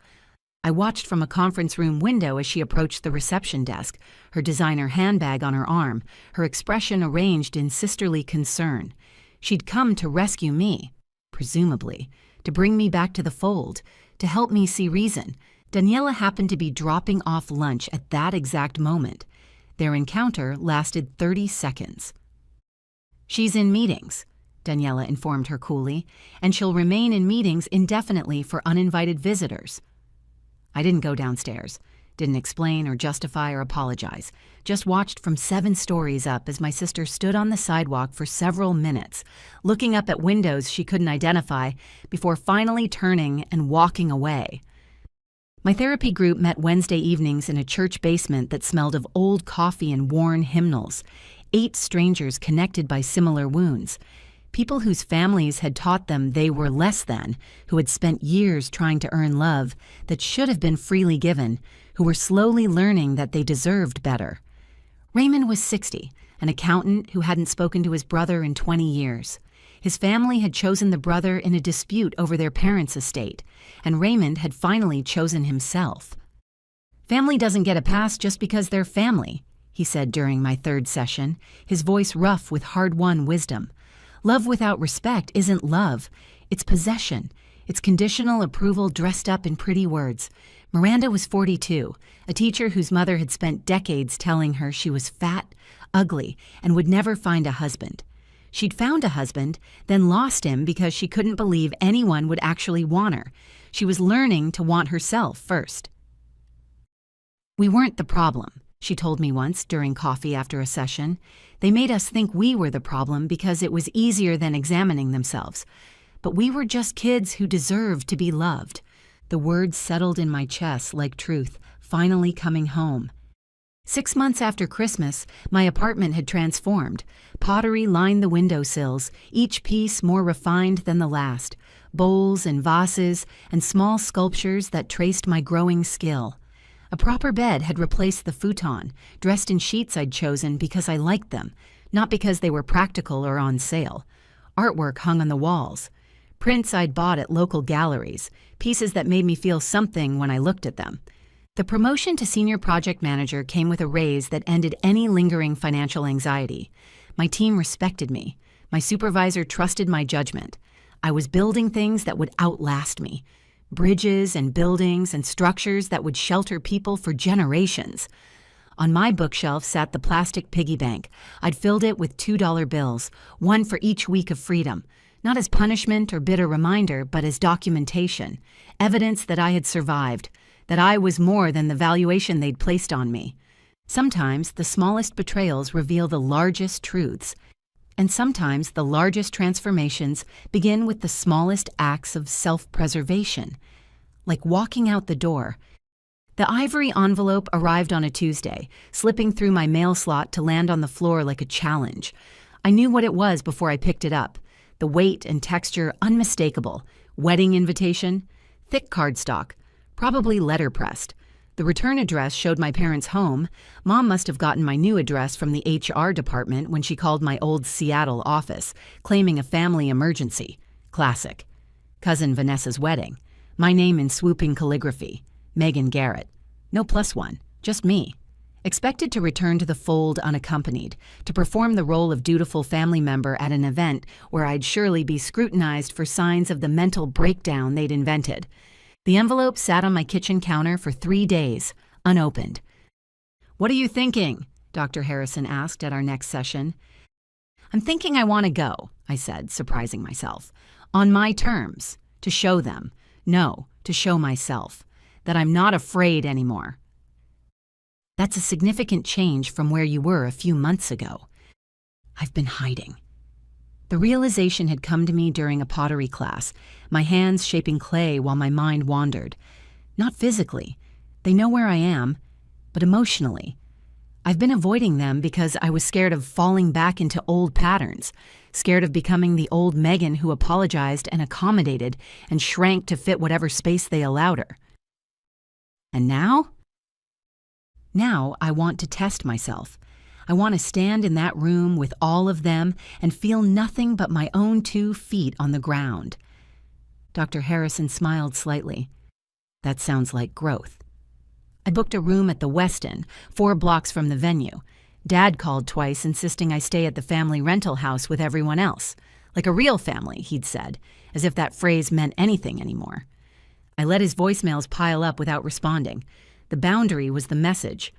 I watched from a conference room window as she approached the reception desk, her designer handbag on her arm, her expression arranged in sisterly concern. She'd come to rescue me, presumably, to bring me back to the fold, to help me see reason. Daniela happened to be dropping off lunch at that exact moment. Their encounter lasted 30 seconds. "She's in meetings," Daniela informed her coolly, "and she'll remain in meetings indefinitely for uninvited visitors." I didn't go downstairs, didn't explain or justify or apologize, just watched from 7 stories up as my sister stood on the sidewalk for several minutes, looking up at windows she couldn't identify before finally turning and walking away. My therapy group met Wednesday evenings in a church basement that smelled of old coffee and worn hymnals. 8 strangers connected by similar wounds. People whose families had taught them they were less than, who had spent years trying to earn love that should have been freely given, who were slowly learning that they deserved better. Raymond was 60, an accountant who hadn't spoken to his brother in 20 years. His family had chosen the brother in a dispute over their parents' estate, and Raymond had finally chosen himself. "Family doesn't get a pass just because they're family," he said during my 3rd session, his voice rough with hard-won wisdom. "Love without respect isn't love. It's possession. It's conditional approval dressed up in pretty words." Miranda was 42, a teacher whose mother had spent decades telling her she was fat, ugly, and would never find a husband. She'd found a husband, then lost him because she couldn't believe anyone would actually want her. She was learning to want herself first. "We weren't the problem," she told me once during coffee after a session. "They made us think we were the problem because it was easier than examining themselves. But we were just kids who deserved to be loved." The words settled in my chest like truth, finally coming home. 6 months after Christmas, my apartment had transformed. Pottery lined the windowsills, each piece more refined than the last. Bowls and vases and small sculptures that traced my growing skill. A proper bed had replaced the futon, dressed in sheets I'd chosen because I liked them, not because they were practical or on sale. Artwork hung on the walls. Prints I'd bought at local galleries, pieces that made me feel something when I looked at them. The promotion to senior project manager came with a raise that ended any lingering financial anxiety. My team respected me. My supervisor trusted my judgment. I was building things that would outlast me. Bridges and buildings and structures that would shelter people for generations. On my bookshelf sat the plastic piggy bank. I'd filled it with $2 bills, one for each week of freedom. Not as punishment or bitter reminder, but as documentation. Evidence that I had survived. That I was more than the valuation they'd placed on me. Sometimes the smallest betrayals reveal the largest truths, and sometimes the largest transformations begin with the smallest acts of self-preservation, like walking out the door. The ivory envelope arrived on a Tuesday, slipping through my mail slot to land on the floor like a challenge. I knew what it was before I picked it up. The weight and texture unmistakable. Wedding invitation, thick cardstock, probably letterpressed. The return address showed my parents' home. Mom must have gotten my new address from the HR department when she called my old Seattle office, claiming a family emergency. Classic. Cousin Vanessa's wedding. My name in swooping calligraphy. Megan Garrett. No +1, just me. Expected to return to the fold unaccompanied, to perform the role of dutiful family member at an event where I'd surely be scrutinized for signs of the mental breakdown they'd invented. The envelope sat on my kitchen counter for 3 days, unopened. "What are you thinking?" Dr. Harrison asked at our next session. "I'm thinking I want to go," I said, surprising myself. "On my terms, to show them. No, to show myself. That I'm not afraid anymore." "That's a significant change from where you were a few months ago." I've been hiding. The realization had come to me during a pottery class, my hands shaping clay while my mind wandered. Not physically. They know where I am, but emotionally. I've been avoiding them because I was scared of falling back into old patterns, scared of becoming the old Megan who apologized and accommodated and shrank to fit whatever space they allowed her. And now? Now I want to test myself. I want to stand in that room with all of them and feel nothing but my own 2 feet on the ground. Dr. Harrison smiled slightly. "That sounds like growth." I booked a room at the Westin, 4 blocks from the venue. Dad called twice, insisting I stay at the family rental house with everyone else. Like a real family, he'd said, as if that phrase meant anything anymore. I let his voicemails pile up without responding. The boundary was the message.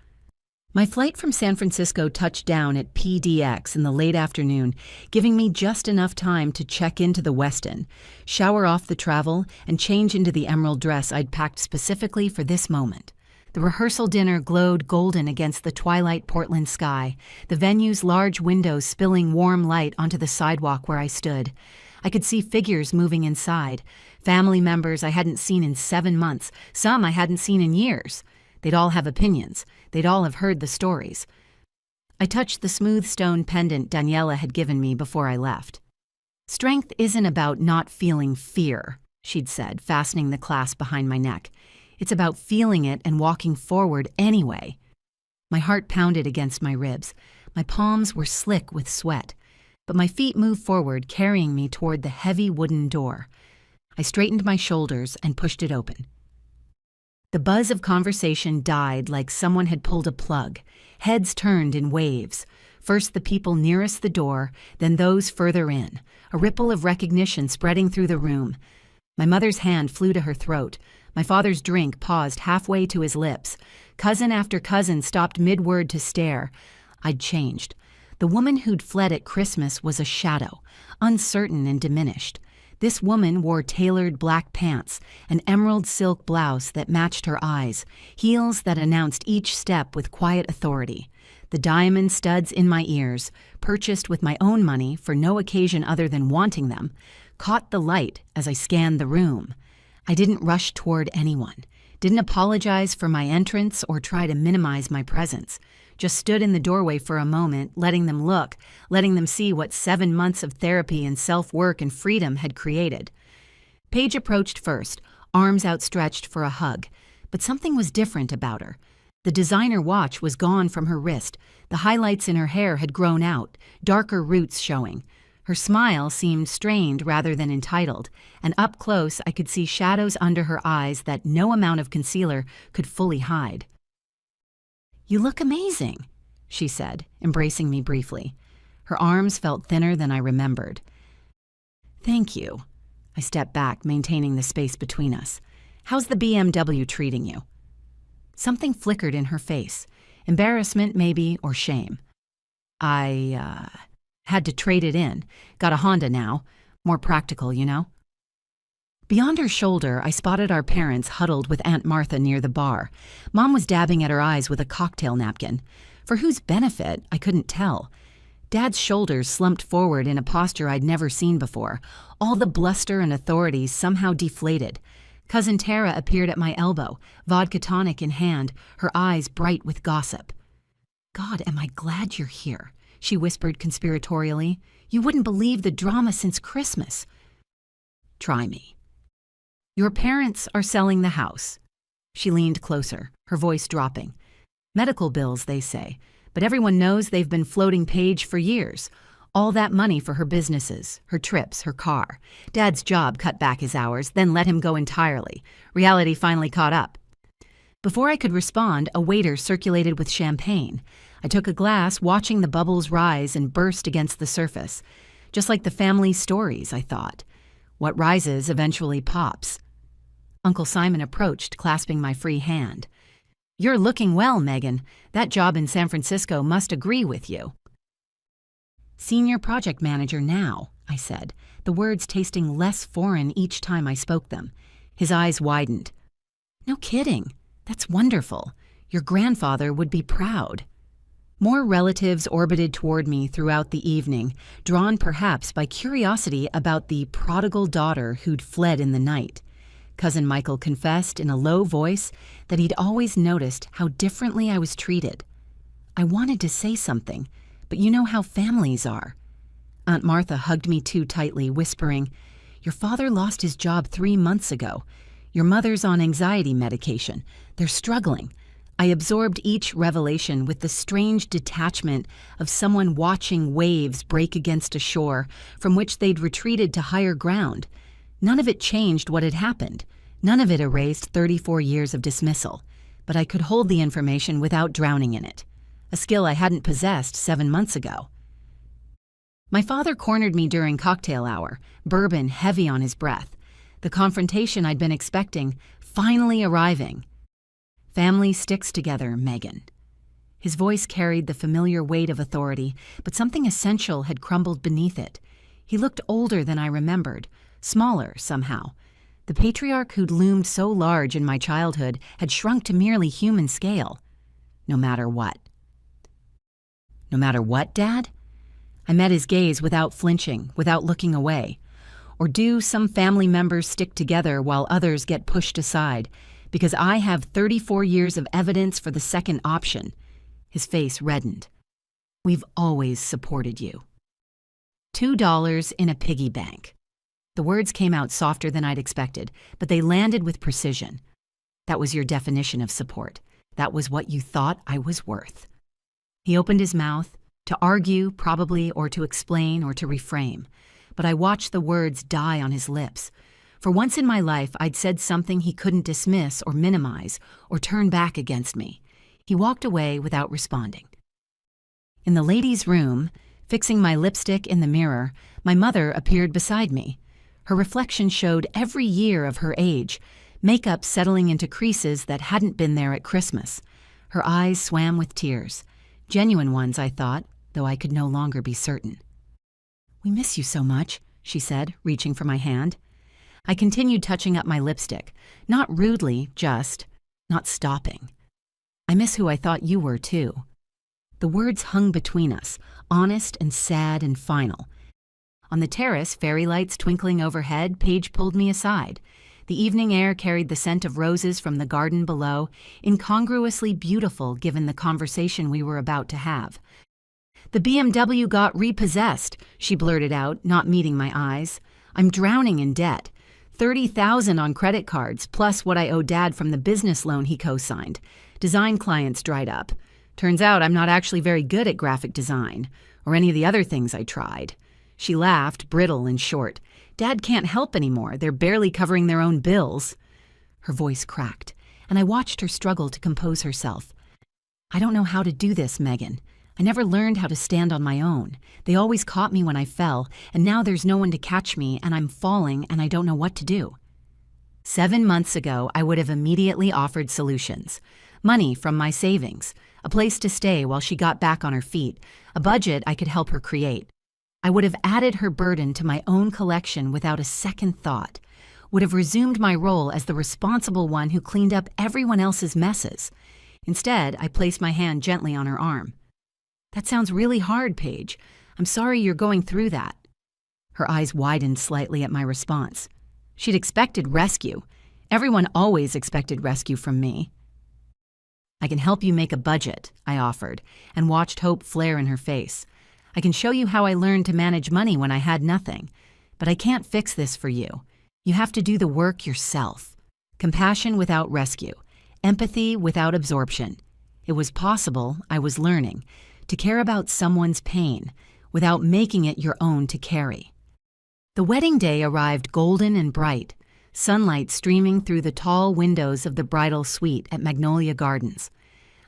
My flight from San Francisco touched down at PDX in the late afternoon, giving me just enough time to check into the Westin, shower off the travel, and change into the emerald dress I'd packed specifically for this moment. The rehearsal dinner glowed golden against the twilight Portland sky, the venue's large windows spilling warm light onto the sidewalk where I stood. I could see figures moving inside, family members I hadn't seen in 7 months, some I hadn't seen in years. They'd all have opinions. They'd all have heard the stories. I touched the smooth stone pendant Daniela had given me before I left. "Strength isn't about not feeling fear," she'd said, fastening the clasp behind my neck. "It's about feeling it and walking forward anyway." My heart pounded against my ribs. My palms were slick with sweat. But my feet moved forward, carrying me toward the heavy wooden door. I straightened my shoulders and pushed it open. The buzz of conversation died like someone had pulled a plug. Heads turned in waves. First the people nearest the door, then those further in, a ripple of recognition spreading through the room. My mother's hand flew to her throat. My father's drink paused halfway to his lips. Cousin after cousin stopped mid-word to stare. I'd changed. The woman who'd fled at Christmas was a shadow, uncertain and diminished. This woman wore tailored black pants, an emerald silk blouse that matched her eyes, heels that announced each step with quiet authority. The diamond studs in my ears, purchased with my own money for no occasion other than wanting them, caught the light as I scanned the room. I didn't rush toward anyone, didn't apologize for my entrance or try to minimize my presence. Just stood in the doorway for a moment, letting them look, letting them see what 7 months of therapy and self-work and freedom had created. Paige approached first, arms outstretched for a hug, but something was different about her. The designer watch was gone from her wrist. The highlights in her hair had grown out, darker roots showing. Her smile seemed strained rather than entitled, and up close I could see shadows under her eyes that no amount of concealer could fully hide. "You look amazing," she said, embracing me briefly. Her arms felt thinner than I remembered. "Thank you." I stepped back, maintaining the space between us. "How's the BMW treating you?" Something flickered in her face. Embarrassment, maybe, or shame. I had to trade it in. Got a Honda now. More practical, you know? Beyond her shoulder, I spotted our parents huddled with Aunt Martha near the bar. Mom was dabbing at her eyes with a cocktail napkin. For whose benefit, I couldn't tell. Dad's shoulders slumped forward in a posture I'd never seen before. All the bluster and authority somehow deflated. Cousin Tara appeared at my elbow, vodka tonic in hand, her eyes bright with gossip. "God, am I glad you're here," she whispered conspiratorially. "You wouldn't believe the drama since Christmas." "Try me." "Your parents are selling the house." She leaned closer, her voice dropping. "Medical bills, they say, but everyone knows they've been floating Paige for years. All that money for her businesses, her trips, her car. Dad's job cut back his hours, then let him go entirely. Reality finally caught up. Before I could respond, a waiter circulated with champagne. I took a glass, watching the bubbles rise and burst against the surface. Just like the family stories, I thought. What rises eventually pops. Uncle Simon approached, clasping my free hand. "You're looking well, Megan. That job in San Francisco must agree with you." "Senior project manager now," I said, the words tasting less foreign each time I spoke them. His eyes widened. "No kidding. That's wonderful. Your grandfather would be proud." More relatives orbited toward me throughout the evening, drawn perhaps by curiosity about the prodigal daughter who'd fled in the night. Cousin Michael confessed in a low voice that he'd always noticed how differently I was treated. I wanted to say something, but you know how families are. Aunt Martha hugged me too tightly, whispering, "Your father lost his job 3 months ago. Your mother's on anxiety medication. They're struggling." I absorbed each revelation with the strange detachment of someone watching waves break against a shore from which they'd retreated to higher ground. None of it changed what had happened. None of it erased 34 years of dismissal. But I could hold the information without drowning in it, a skill I hadn't possessed 7 months ago. My father cornered me during cocktail hour, bourbon heavy on his breath. The confrontation I'd been expecting finally arriving. "Family sticks together, Megan." His voice carried the familiar weight of authority, but something essential had crumbled beneath it. He looked older than I remembered, smaller somehow. The patriarch who'd loomed so large in my childhood had shrunk to merely human scale. No matter what. "No matter what, Dad?" I met his gaze without flinching, without looking away. Or do some family members stick together while others get pushed aside? Because I have 34 years of evidence for the second option. His face reddened. "We've always supported you." $2 in a piggy bank. The words came out softer than I'd expected, but they landed with precision. That was your definition of support. That was what you thought I was worth. He opened his mouth, to argue, probably, or to explain, or to reframe. But I watched the words die on his lips. For once in my life, I'd said something he couldn't dismiss or minimize or turn back against me. He walked away without responding. In the ladies' room, fixing my lipstick in the mirror, my mother appeared beside me. Her reflection showed every year of her age, makeup settling into creases that hadn't been there at Christmas. Her eyes swam with tears. Genuine ones, I thought, though I could no longer be certain. "We miss you so much," she said, reaching for my hand. I continued touching up my lipstick, not rudely, just not stopping. "I miss who I thought you were, too." The words hung between us, honest and sad and final. On the terrace, fairy lights twinkling overhead, Paige pulled me aside. The evening air carried the scent of roses from the garden below, incongruously beautiful given the conversation we were about to have. "The BMW got repossessed," she blurted out, not meeting my eyes. "I'm drowning in debt. 30,000 on credit cards, plus what I owe Dad from the business loan he co-signed. Design clients dried up. Turns out I'm not actually very good at graphic design, or any of the other things I tried." She laughed, brittle and short. "Dad can't help anymore. They're barely covering their own bills." Her voice cracked, and I watched her struggle to compose herself. "I don't know how to do this, Megan. I never learned how to stand on my own. They always caught me when I fell, and now there's no one to catch me, and I'm falling, and I don't know what to do." 7 months ago, I would have immediately offered solutions. Money from my savings, a place to stay while she got back on her feet, a budget I could help her create. I would have added her burden to my own collection without a second thought, would have resumed my role as the responsible one who cleaned up everyone else's messes. Instead, I placed my hand gently on her arm. "That sounds really hard, Paige. I'm sorry you're going through that." Her eyes widened slightly at my response. She'd expected rescue. Everyone always expected rescue from me. "I can help you make a budget," I offered, and watched hope flare in her face. "I can show you how I learned to manage money when I had nothing. But I can't fix this for you. You have to do the work yourself. Compassion without rescue. Empathy without absorption. It was possible, I was learning, to care about someone's pain without making it your own to carry." The wedding day arrived golden and bright. sunlight streaming through the tall windows of the bridal suite at Magnolia Gardens.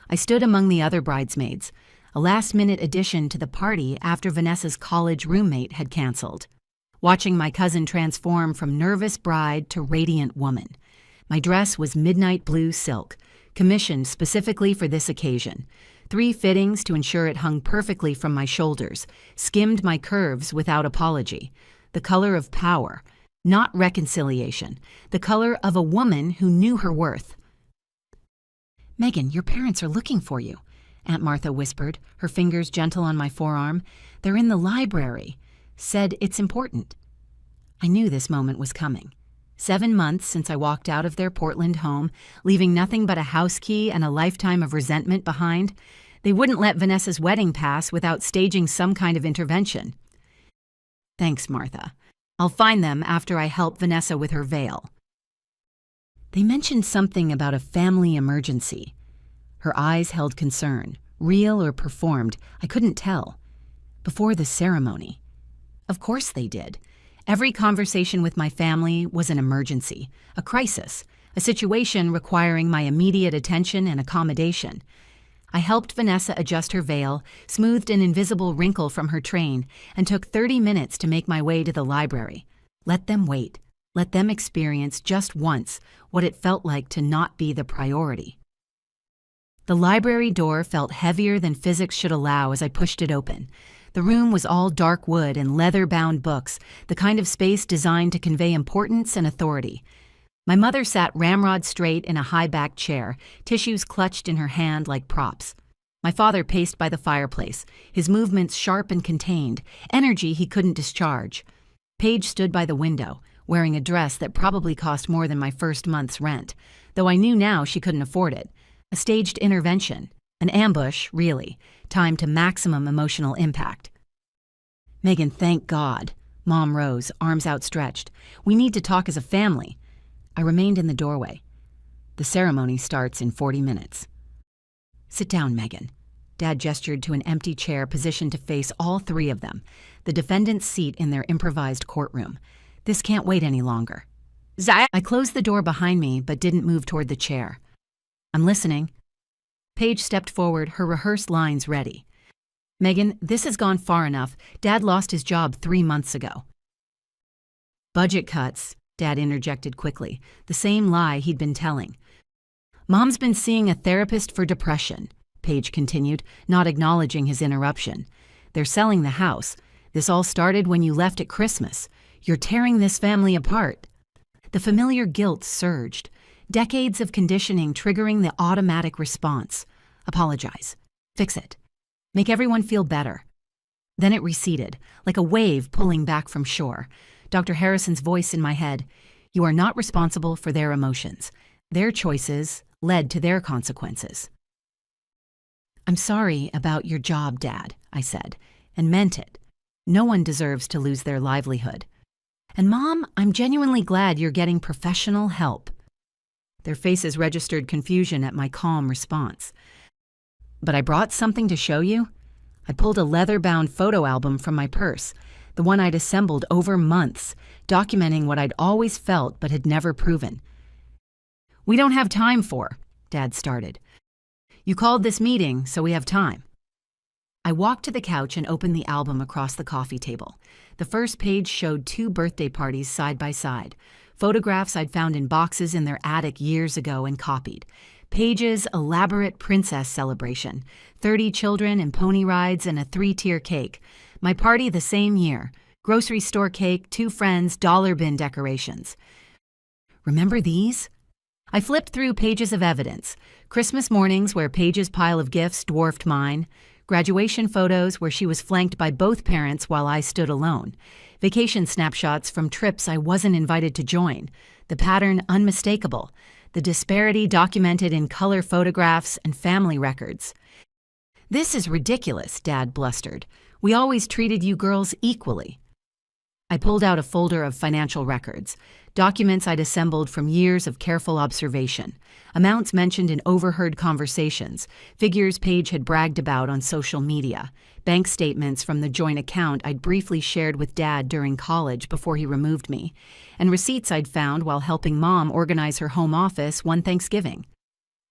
I stood among the other bridesmaids, a last-minute addition to the party after Vanessa's college roommate had canceled. Watching my cousin transform from nervous bride to radiant woman. My dress was midnight blue silk, commissioned specifically for this occasion. 3 fittings to ensure it hung perfectly from my shoulders, skimmed my curves without apology. The color of power, not reconciliation, the color of a woman who knew her worth. "Megan, your parents are looking for you," Aunt Martha whispered, her fingers gentle on my forearm. "They're in the library. Said it's important." I knew this moment was coming. 7 months since I walked out of their Portland home, leaving nothing but a house key and a lifetime of resentment behind. They wouldn't let Vanessa's wedding pass without staging some kind of intervention. "Thanks, Martha. I'll find them after I help Vanessa with her veil." They mentioned something about a family emergency. Her eyes held concern, real or performed, I couldn't tell. Before the ceremony. Of course they did. Every conversation with my family was an emergency, a crisis, a situation requiring my immediate attention and accommodation. I helped Vanessa adjust her veil, smoothed an invisible wrinkle from her train, and took 30 minutes to make my way to the library. Let them wait. Let them experience just once what it felt like to not be the priority. The library door felt heavier than physics should allow as I pushed it open. The room was all dark wood and leather-bound books, the kind of space designed to convey importance and authority. My mother sat ramrod straight in a high-backed chair, tissues clutched in her hand like props. My father paced by the fireplace, his movements sharp and contained, energy he couldn't discharge. Paige stood by the window, wearing a dress that probably cost more than my first month's rent, though I knew now she couldn't afford it. A staged intervention. An ambush, really, timed to maximum emotional impact. "Megan, thank God." Mom rose, arms outstretched. "We need to talk as a family." I remained in the doorway. "The ceremony starts in 40 minutes. "Sit down, Megan." Dad gestured to an empty chair positioned to face all 3 of them, the defendant's seat in their improvised courtroom. "This can't wait any longer." I closed the door behind me but didn't move toward the chair. "I'm listening." Paige stepped forward, her rehearsed lines ready. "Megan, this has gone far enough. Dad lost his job 3 months ago." "Budget cuts," Dad interjected quickly, the same lie he'd been telling. "Mom's been seeing a therapist for depression," Paige continued, not acknowledging his interruption. "They're selling the house. This all started when you left at Christmas. You're tearing this family apart." The familiar guilt surged. Decades of conditioning triggering the automatic response. Apologize. Fix it. Make everyone feel better. Then it receded, like a wave pulling back from shore. Dr. Harrison's voice in my head. "You are not responsible for their emotions. Their choices led to their consequences." "I'm sorry about your job, Dad," I said, and meant it. No one deserves to lose their livelihood. "And Mom, I'm genuinely glad you're getting professional help." Their faces registered confusion at my calm response. "But I brought something to show you." I pulled a leather-bound photo album from my purse, the one I'd assembled over months, documenting what I'd always felt but had never proven. "We don't have time for," Dad started. "You called this meeting, so we have time." I walked to the couch and opened the album across the coffee table. The first page showed 2 birthday parties side by side. Photographs I'd found in boxes in their attic years ago and copied. Paige's elaborate princess celebration, 30 children and pony rides and a 3-tier cake. My party the same year, grocery store cake, 2 friends, dollar bin decorations. "Remember these?" I flipped through pages of evidence. Christmas mornings where Paige's pile of gifts dwarfed mine. Graduation photos where she was flanked by both parents while I stood alone. Vacation snapshots from trips I wasn't invited to join. The pattern unmistakable. The disparity documented in color photographs and family records. "This is ridiculous," Dad blustered. "We always treated you girls equally." I pulled out a folder of financial records, documents I'd assembled from years of careful observation, amounts mentioned in overheard conversations, figures Paige had bragged about on social media, bank statements from the joint account I'd briefly shared with Dad during college before he removed me, and receipts I'd found while helping Mom organize her home office one Thanksgiving.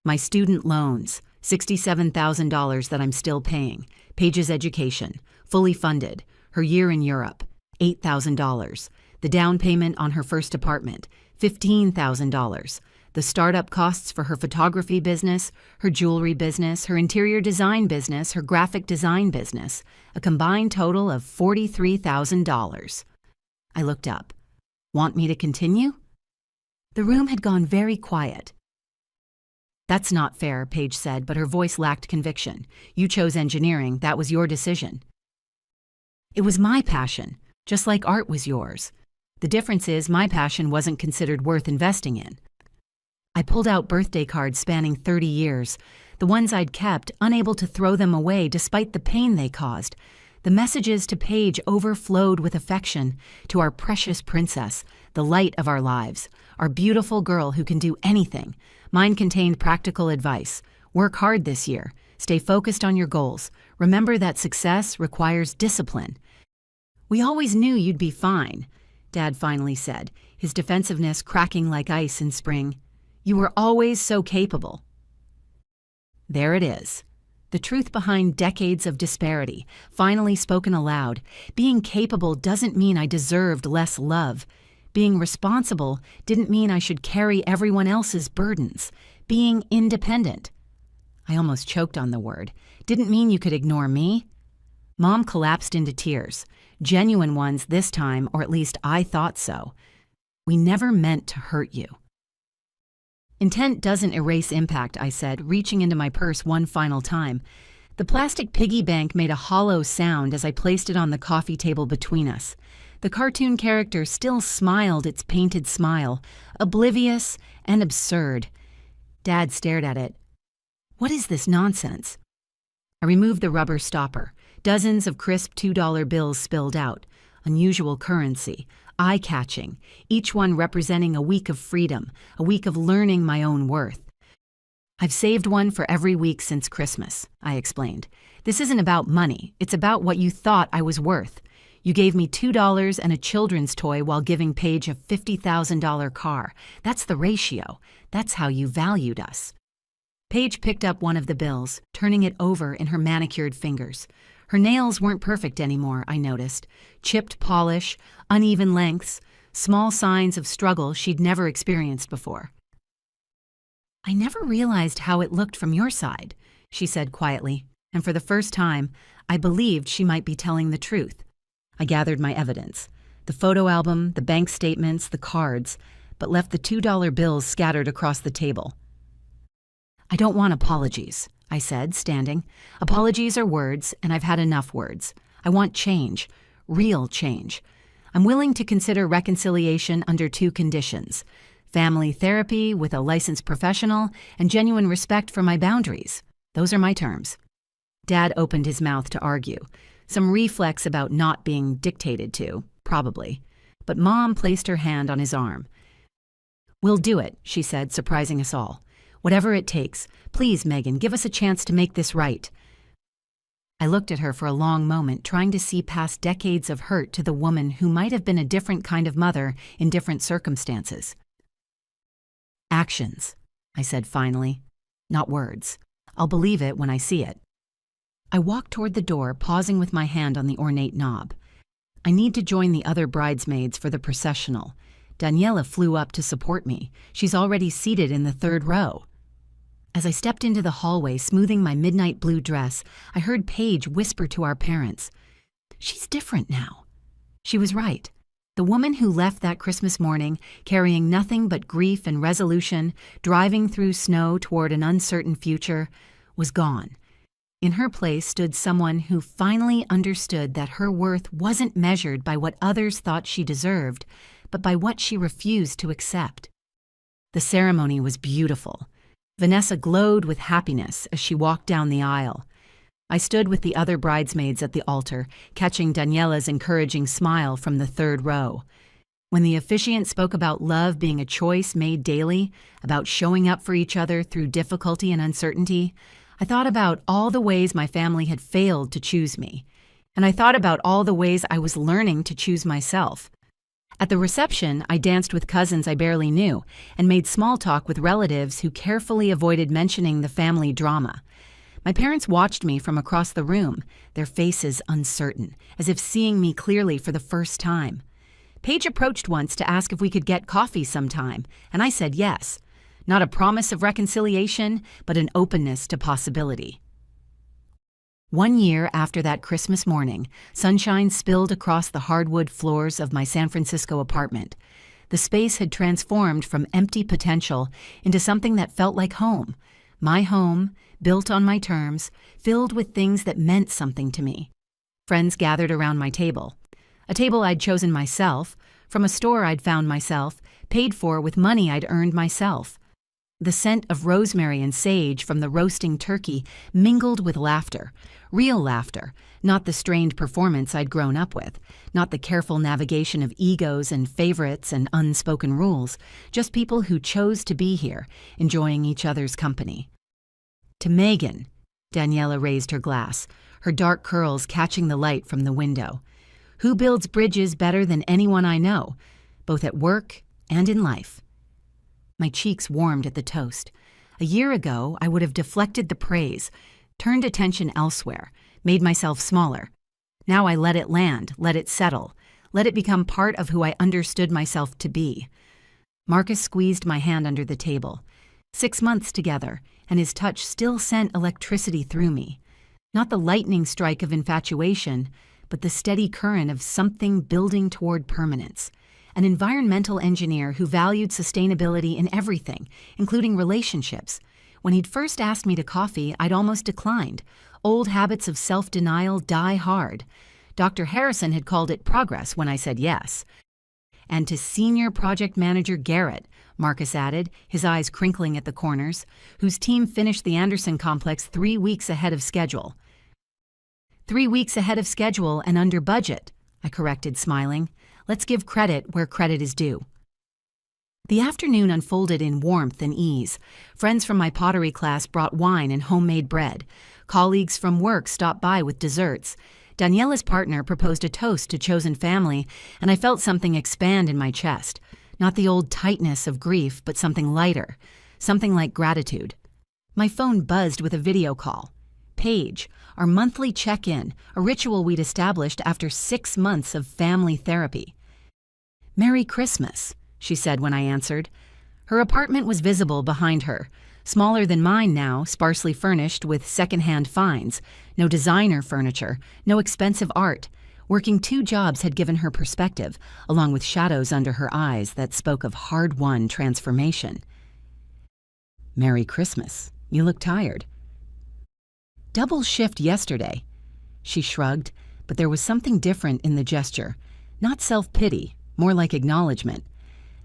My student loans, $67,000 that I'm still paying, Paige's education, fully funded, her year in Europe, $8,000, the down payment on her first apartment, $15,000, the startup costs for her photography business, her jewelry business, her interior design business, her graphic design business, a combined total of $43,000. I looked up. Want me to continue? The room had gone very quiet. That's not fair, Paige said, but her voice lacked conviction. You chose engineering. That was your decision. It was my passion, just like art was yours. The difference is my passion wasn't considered worth investing in. I pulled out birthday cards spanning 30 years, the ones I'd kept, unable to throw them away despite the pain they caused. The messages to Paige overflowed with affection to our precious princess, the light of our lives, our beautiful girl who can do anything. Mine contained practical advice. Work hard this year. Stay focused on your goals. Remember that success requires discipline. We always knew you'd be fine, Dad finally said, his defensiveness cracking like ice in spring. You were always so capable. There it is. The truth behind decades of disparity, finally spoken aloud. Being capable doesn't mean I deserved less love. Being responsible didn't mean I should carry everyone else's burdens. Being independent, I almost choked on the word, didn't mean you could ignore me. Mom collapsed into tears, genuine ones this time, or at least I thought so. We never meant to hurt you. Intent doesn't erase impact, I said, reaching into my purse one final time. The plastic piggy bank made a hollow sound as I placed it on the coffee table between us. The cartoon character still smiled its painted smile, oblivious and absurd. Dad stared at it. What is this nonsense? I removed the rubber stopper. Dozens of crisp $2 bills spilled out. Unusual currency, eye-catching, each one representing a week of freedom, a week of learning my own worth. I've saved one for every week since Christmas, I explained. This isn't about money, it's about what you thought I was worth. You gave me $2 and a children's toy while giving Paige a $50,000 car. That's the ratio. That's how you valued us. Paige picked up one of the bills, turning it over in her manicured fingers. Her nails weren't perfect anymore, I noticed. Chipped polish, uneven lengths, small signs of struggle she'd never experienced before. I never realized how it looked from your side, she said quietly, and for the first time, I believed she might be telling the truth. I gathered my evidence, the photo album, the bank statements, the cards, but left the $2 bills scattered across the table. I don't want apologies, I said, standing. Apologies are words, and I've had enough words. I want change, real change. I'm willing to consider reconciliation under two conditions: family therapy with a licensed professional and genuine respect for my boundaries. Those are my terms. Dad opened his mouth to argue. Some reflex about not being dictated to, probably. But Mom placed her hand on his arm. We'll do it, she said, surprising us all. Whatever it takes. Please, Megan, give us a chance to make this right. I looked at her for a long moment, trying to see past decades of hurt to the woman who might have been a different kind of mother in different circumstances. Actions, I said finally, not words. I'll believe it when I see it. I walked toward the door, pausing with my hand on the ornate knob. I need to join the other bridesmaids for the processional. Daniela flew up to support me. She's already seated in the third row. As I stepped into the hallway, smoothing my midnight blue dress, I heard Paige whisper to our parents, "She's different now." She was right. The woman who left that Christmas morning, carrying nothing but grief and resolution, driving through snow toward an uncertain future, was gone. In her place stood someone who finally understood that her worth wasn't measured by what others thought she deserved, but by what she refused to accept. The ceremony was beautiful. Vanessa glowed with happiness as she walked down the aisle. I stood with the other bridesmaids at the altar, catching Daniela's encouraging smile from the third row. When the officiant spoke about love being a choice made daily, about showing up for each other through difficulty and uncertainty, I thought about all the ways my family had failed to choose me. And I thought about all the ways I was learning to choose myself. At the reception, I danced with cousins I barely knew and made small talk with relatives who carefully avoided mentioning the family drama. My parents watched me from across the room, their faces uncertain, as if seeing me clearly for the first time. Paige approached once to ask if we could get coffee sometime, and I said yes. Not a promise of reconciliation, but an openness to possibility. 1 year after that Christmas morning, sunshine spilled across the hardwood floors of my San Francisco apartment. The space had transformed from empty potential into something that felt like home. My home, built on my terms, filled with things that meant something to me. Friends gathered around my table. A table I'd chosen myself, from a store I'd found myself, paid for with money I'd earned myself. The scent of rosemary and sage from the roasting turkey mingled with laughter, real laughter, not the strained performance I'd grown up with, not the careful navigation of egos and favorites and unspoken rules, just people who chose to be here, enjoying each other's company. To Megan, Daniela raised her glass, her dark curls catching the light from the window. Who builds bridges better than anyone I know, both at work and in life? My cheeks warmed at the toast. A year ago, I would have deflected the praise, turned attention elsewhere, made myself smaller. Now I let it land, let it settle, let it become part of who I understood myself to be. Marcus squeezed my hand under the table. 6 months together, and his touch still sent electricity through me. Not the lightning strike of infatuation, but the steady current of something building toward permanence. An environmental engineer who valued sustainability in everything, including relationships. When he'd first asked me to coffee, I'd almost declined. Old habits of self-denial die hard. Dr. Harrison had called it progress when I said yes. And to Senior Project Manager Garrett, Marcus added, his eyes crinkling at the corners, whose team finished the Anderson complex 3 weeks ahead of schedule. 3 weeks ahead of schedule and under budget, I corrected, smiling. Let's give credit where credit is due. The afternoon unfolded in warmth and ease. Friends from my pottery class brought wine and homemade bread. Colleagues from work stopped by with desserts. Daniela's partner proposed a toast to chosen family, and I felt something expand in my chest. Not the old tightness of grief, but something lighter. Something like gratitude. My phone buzzed with a video call. Paige, our monthly check-in, a ritual we'd established after 6 months of family therapy. "Merry Christmas," she said when I answered. Her apartment was visible behind her, smaller than mine now, sparsely furnished with second-hand finds, no designer furniture, no expensive art. Working 2 jobs had given her perspective, along with shadows under her eyes that spoke of hard-won transformation. "Merry Christmas. You look tired." "Double shift yesterday." She shrugged, but there was something different in the gesture. Not self-pity, more like acknowledgement.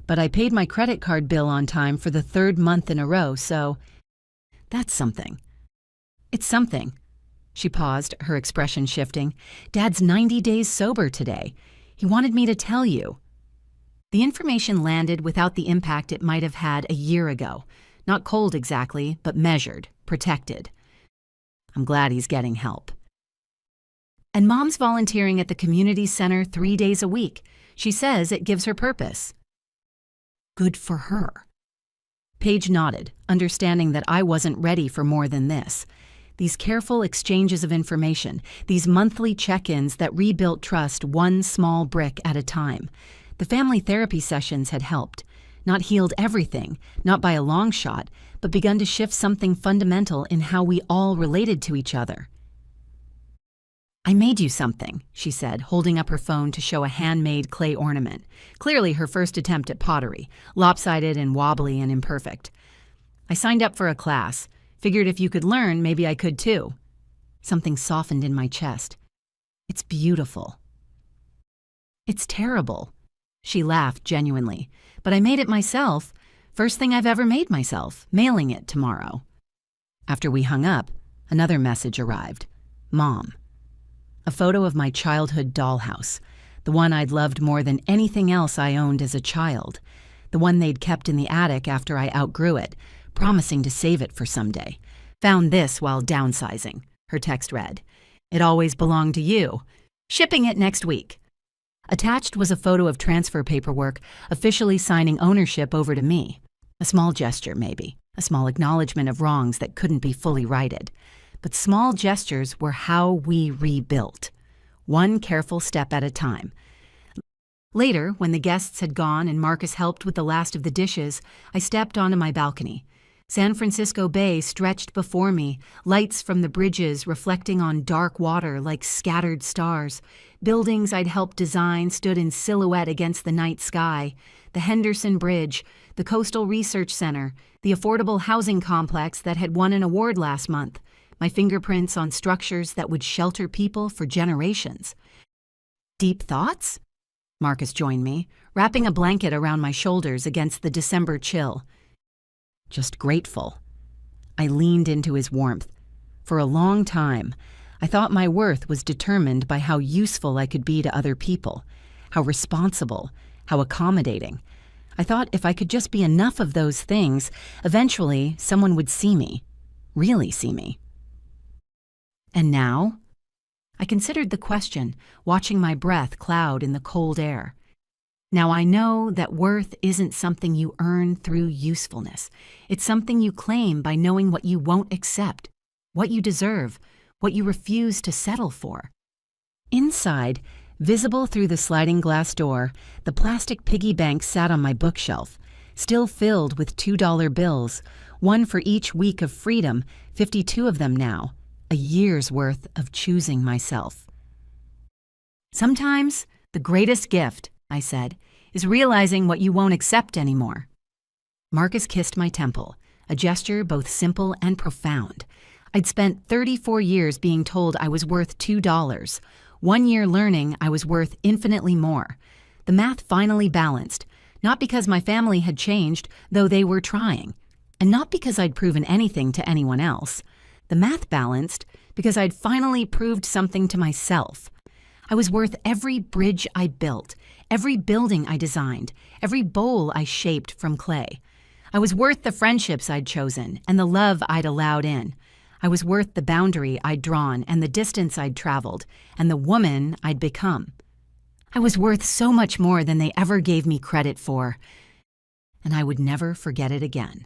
But I paid my credit card bill on time for the 3rd month in a row, so that's something. It's something. She paused, her expression shifting. "Dad's 90 days sober today. He wanted me to tell you." The information landed without the impact it might have had a year ago. Not cold exactly, but measured, protected. I'm glad he's getting help. And Mom's volunteering at the community center 3 days a week. She says it gives her purpose. Good for her. Paige nodded, understanding that I wasn't ready for more than this. These careful exchanges of information, these monthly check-ins that rebuilt trust one small brick at a time. The family therapy sessions had helped. Not healed everything, not by a long shot, but begun to shift something fundamental in how we all related to each other. "I made you something," she said, holding up her phone to show a handmade clay ornament. Clearly her first attempt at pottery, lopsided and wobbly and imperfect. "I signed up for a class. Figured if you could learn, maybe I could too." Something softened in my chest. "It's beautiful." "It's terrible." She laughed genuinely. "But I made it myself. First thing I've ever made myself, mailing it tomorrow." After we hung up, another message arrived. Mom. A photo of my childhood dollhouse, the one I'd loved more than anything else I owned as a child, the one they'd kept in the attic after I outgrew it, promising to save it for someday. Found this while downsizing, her text read. It always belonged to you. Shipping it next week. Attached was a photo of transfer paperwork officially signing ownership over to me. A small gesture, maybe. A small acknowledgement of wrongs that couldn't be fully righted. But small gestures were how we rebuilt. One careful step at a time. Later, when the guests had gone and Marcus helped with the last of the dishes, I stepped onto my balcony. San Francisco Bay stretched before me, lights from the bridges reflecting on dark water like scattered stars. Buildings I'd helped design stood in silhouette against the night sky. The Henderson Bridge, the Coastal Research Center, the affordable housing complex that had won an award last month. My fingerprints on structures that would shelter people for generations. Deep thoughts? Marcus joined me, wrapping a blanket around my shoulders against the December chill. Just grateful. I leaned into his warmth. For a long time, I thought my worth was determined by how useful I could be to other people, how responsible, how accommodating. I thought if I could just be enough of those things, eventually someone would see me, really see me. And now? I considered the question, watching my breath cloud in the cold air. Now I know that worth isn't something you earn through usefulness. It's something you claim by knowing what you won't accept, what you deserve, what you refuse to settle for. Inside, visible through the sliding glass door, the plastic piggy bank sat on my bookshelf, still filled with $2 bills, one for each week of freedom, 52 of them now, a year's worth of choosing myself. Sometimes the greatest gift, I said, is realizing what you won't accept anymore. Marcus kissed my temple, a gesture both simple and profound. I'd spent 34 years being told I was worth $2. 1 year learning I was worth infinitely more. The math finally balanced, not because my family had changed, though they were trying, and not because I'd proven anything to anyone else. The math balanced because I'd finally proved something to myself. I was worth every bridge I built, every building I designed, every bowl I shaped from clay. I was worth the friendships I'd chosen and the love I'd allowed in. I was worth the boundary I'd drawn and the distance I'd traveled and the woman I'd become. I was worth so much more than they ever gave me credit for, and I would never forget it again.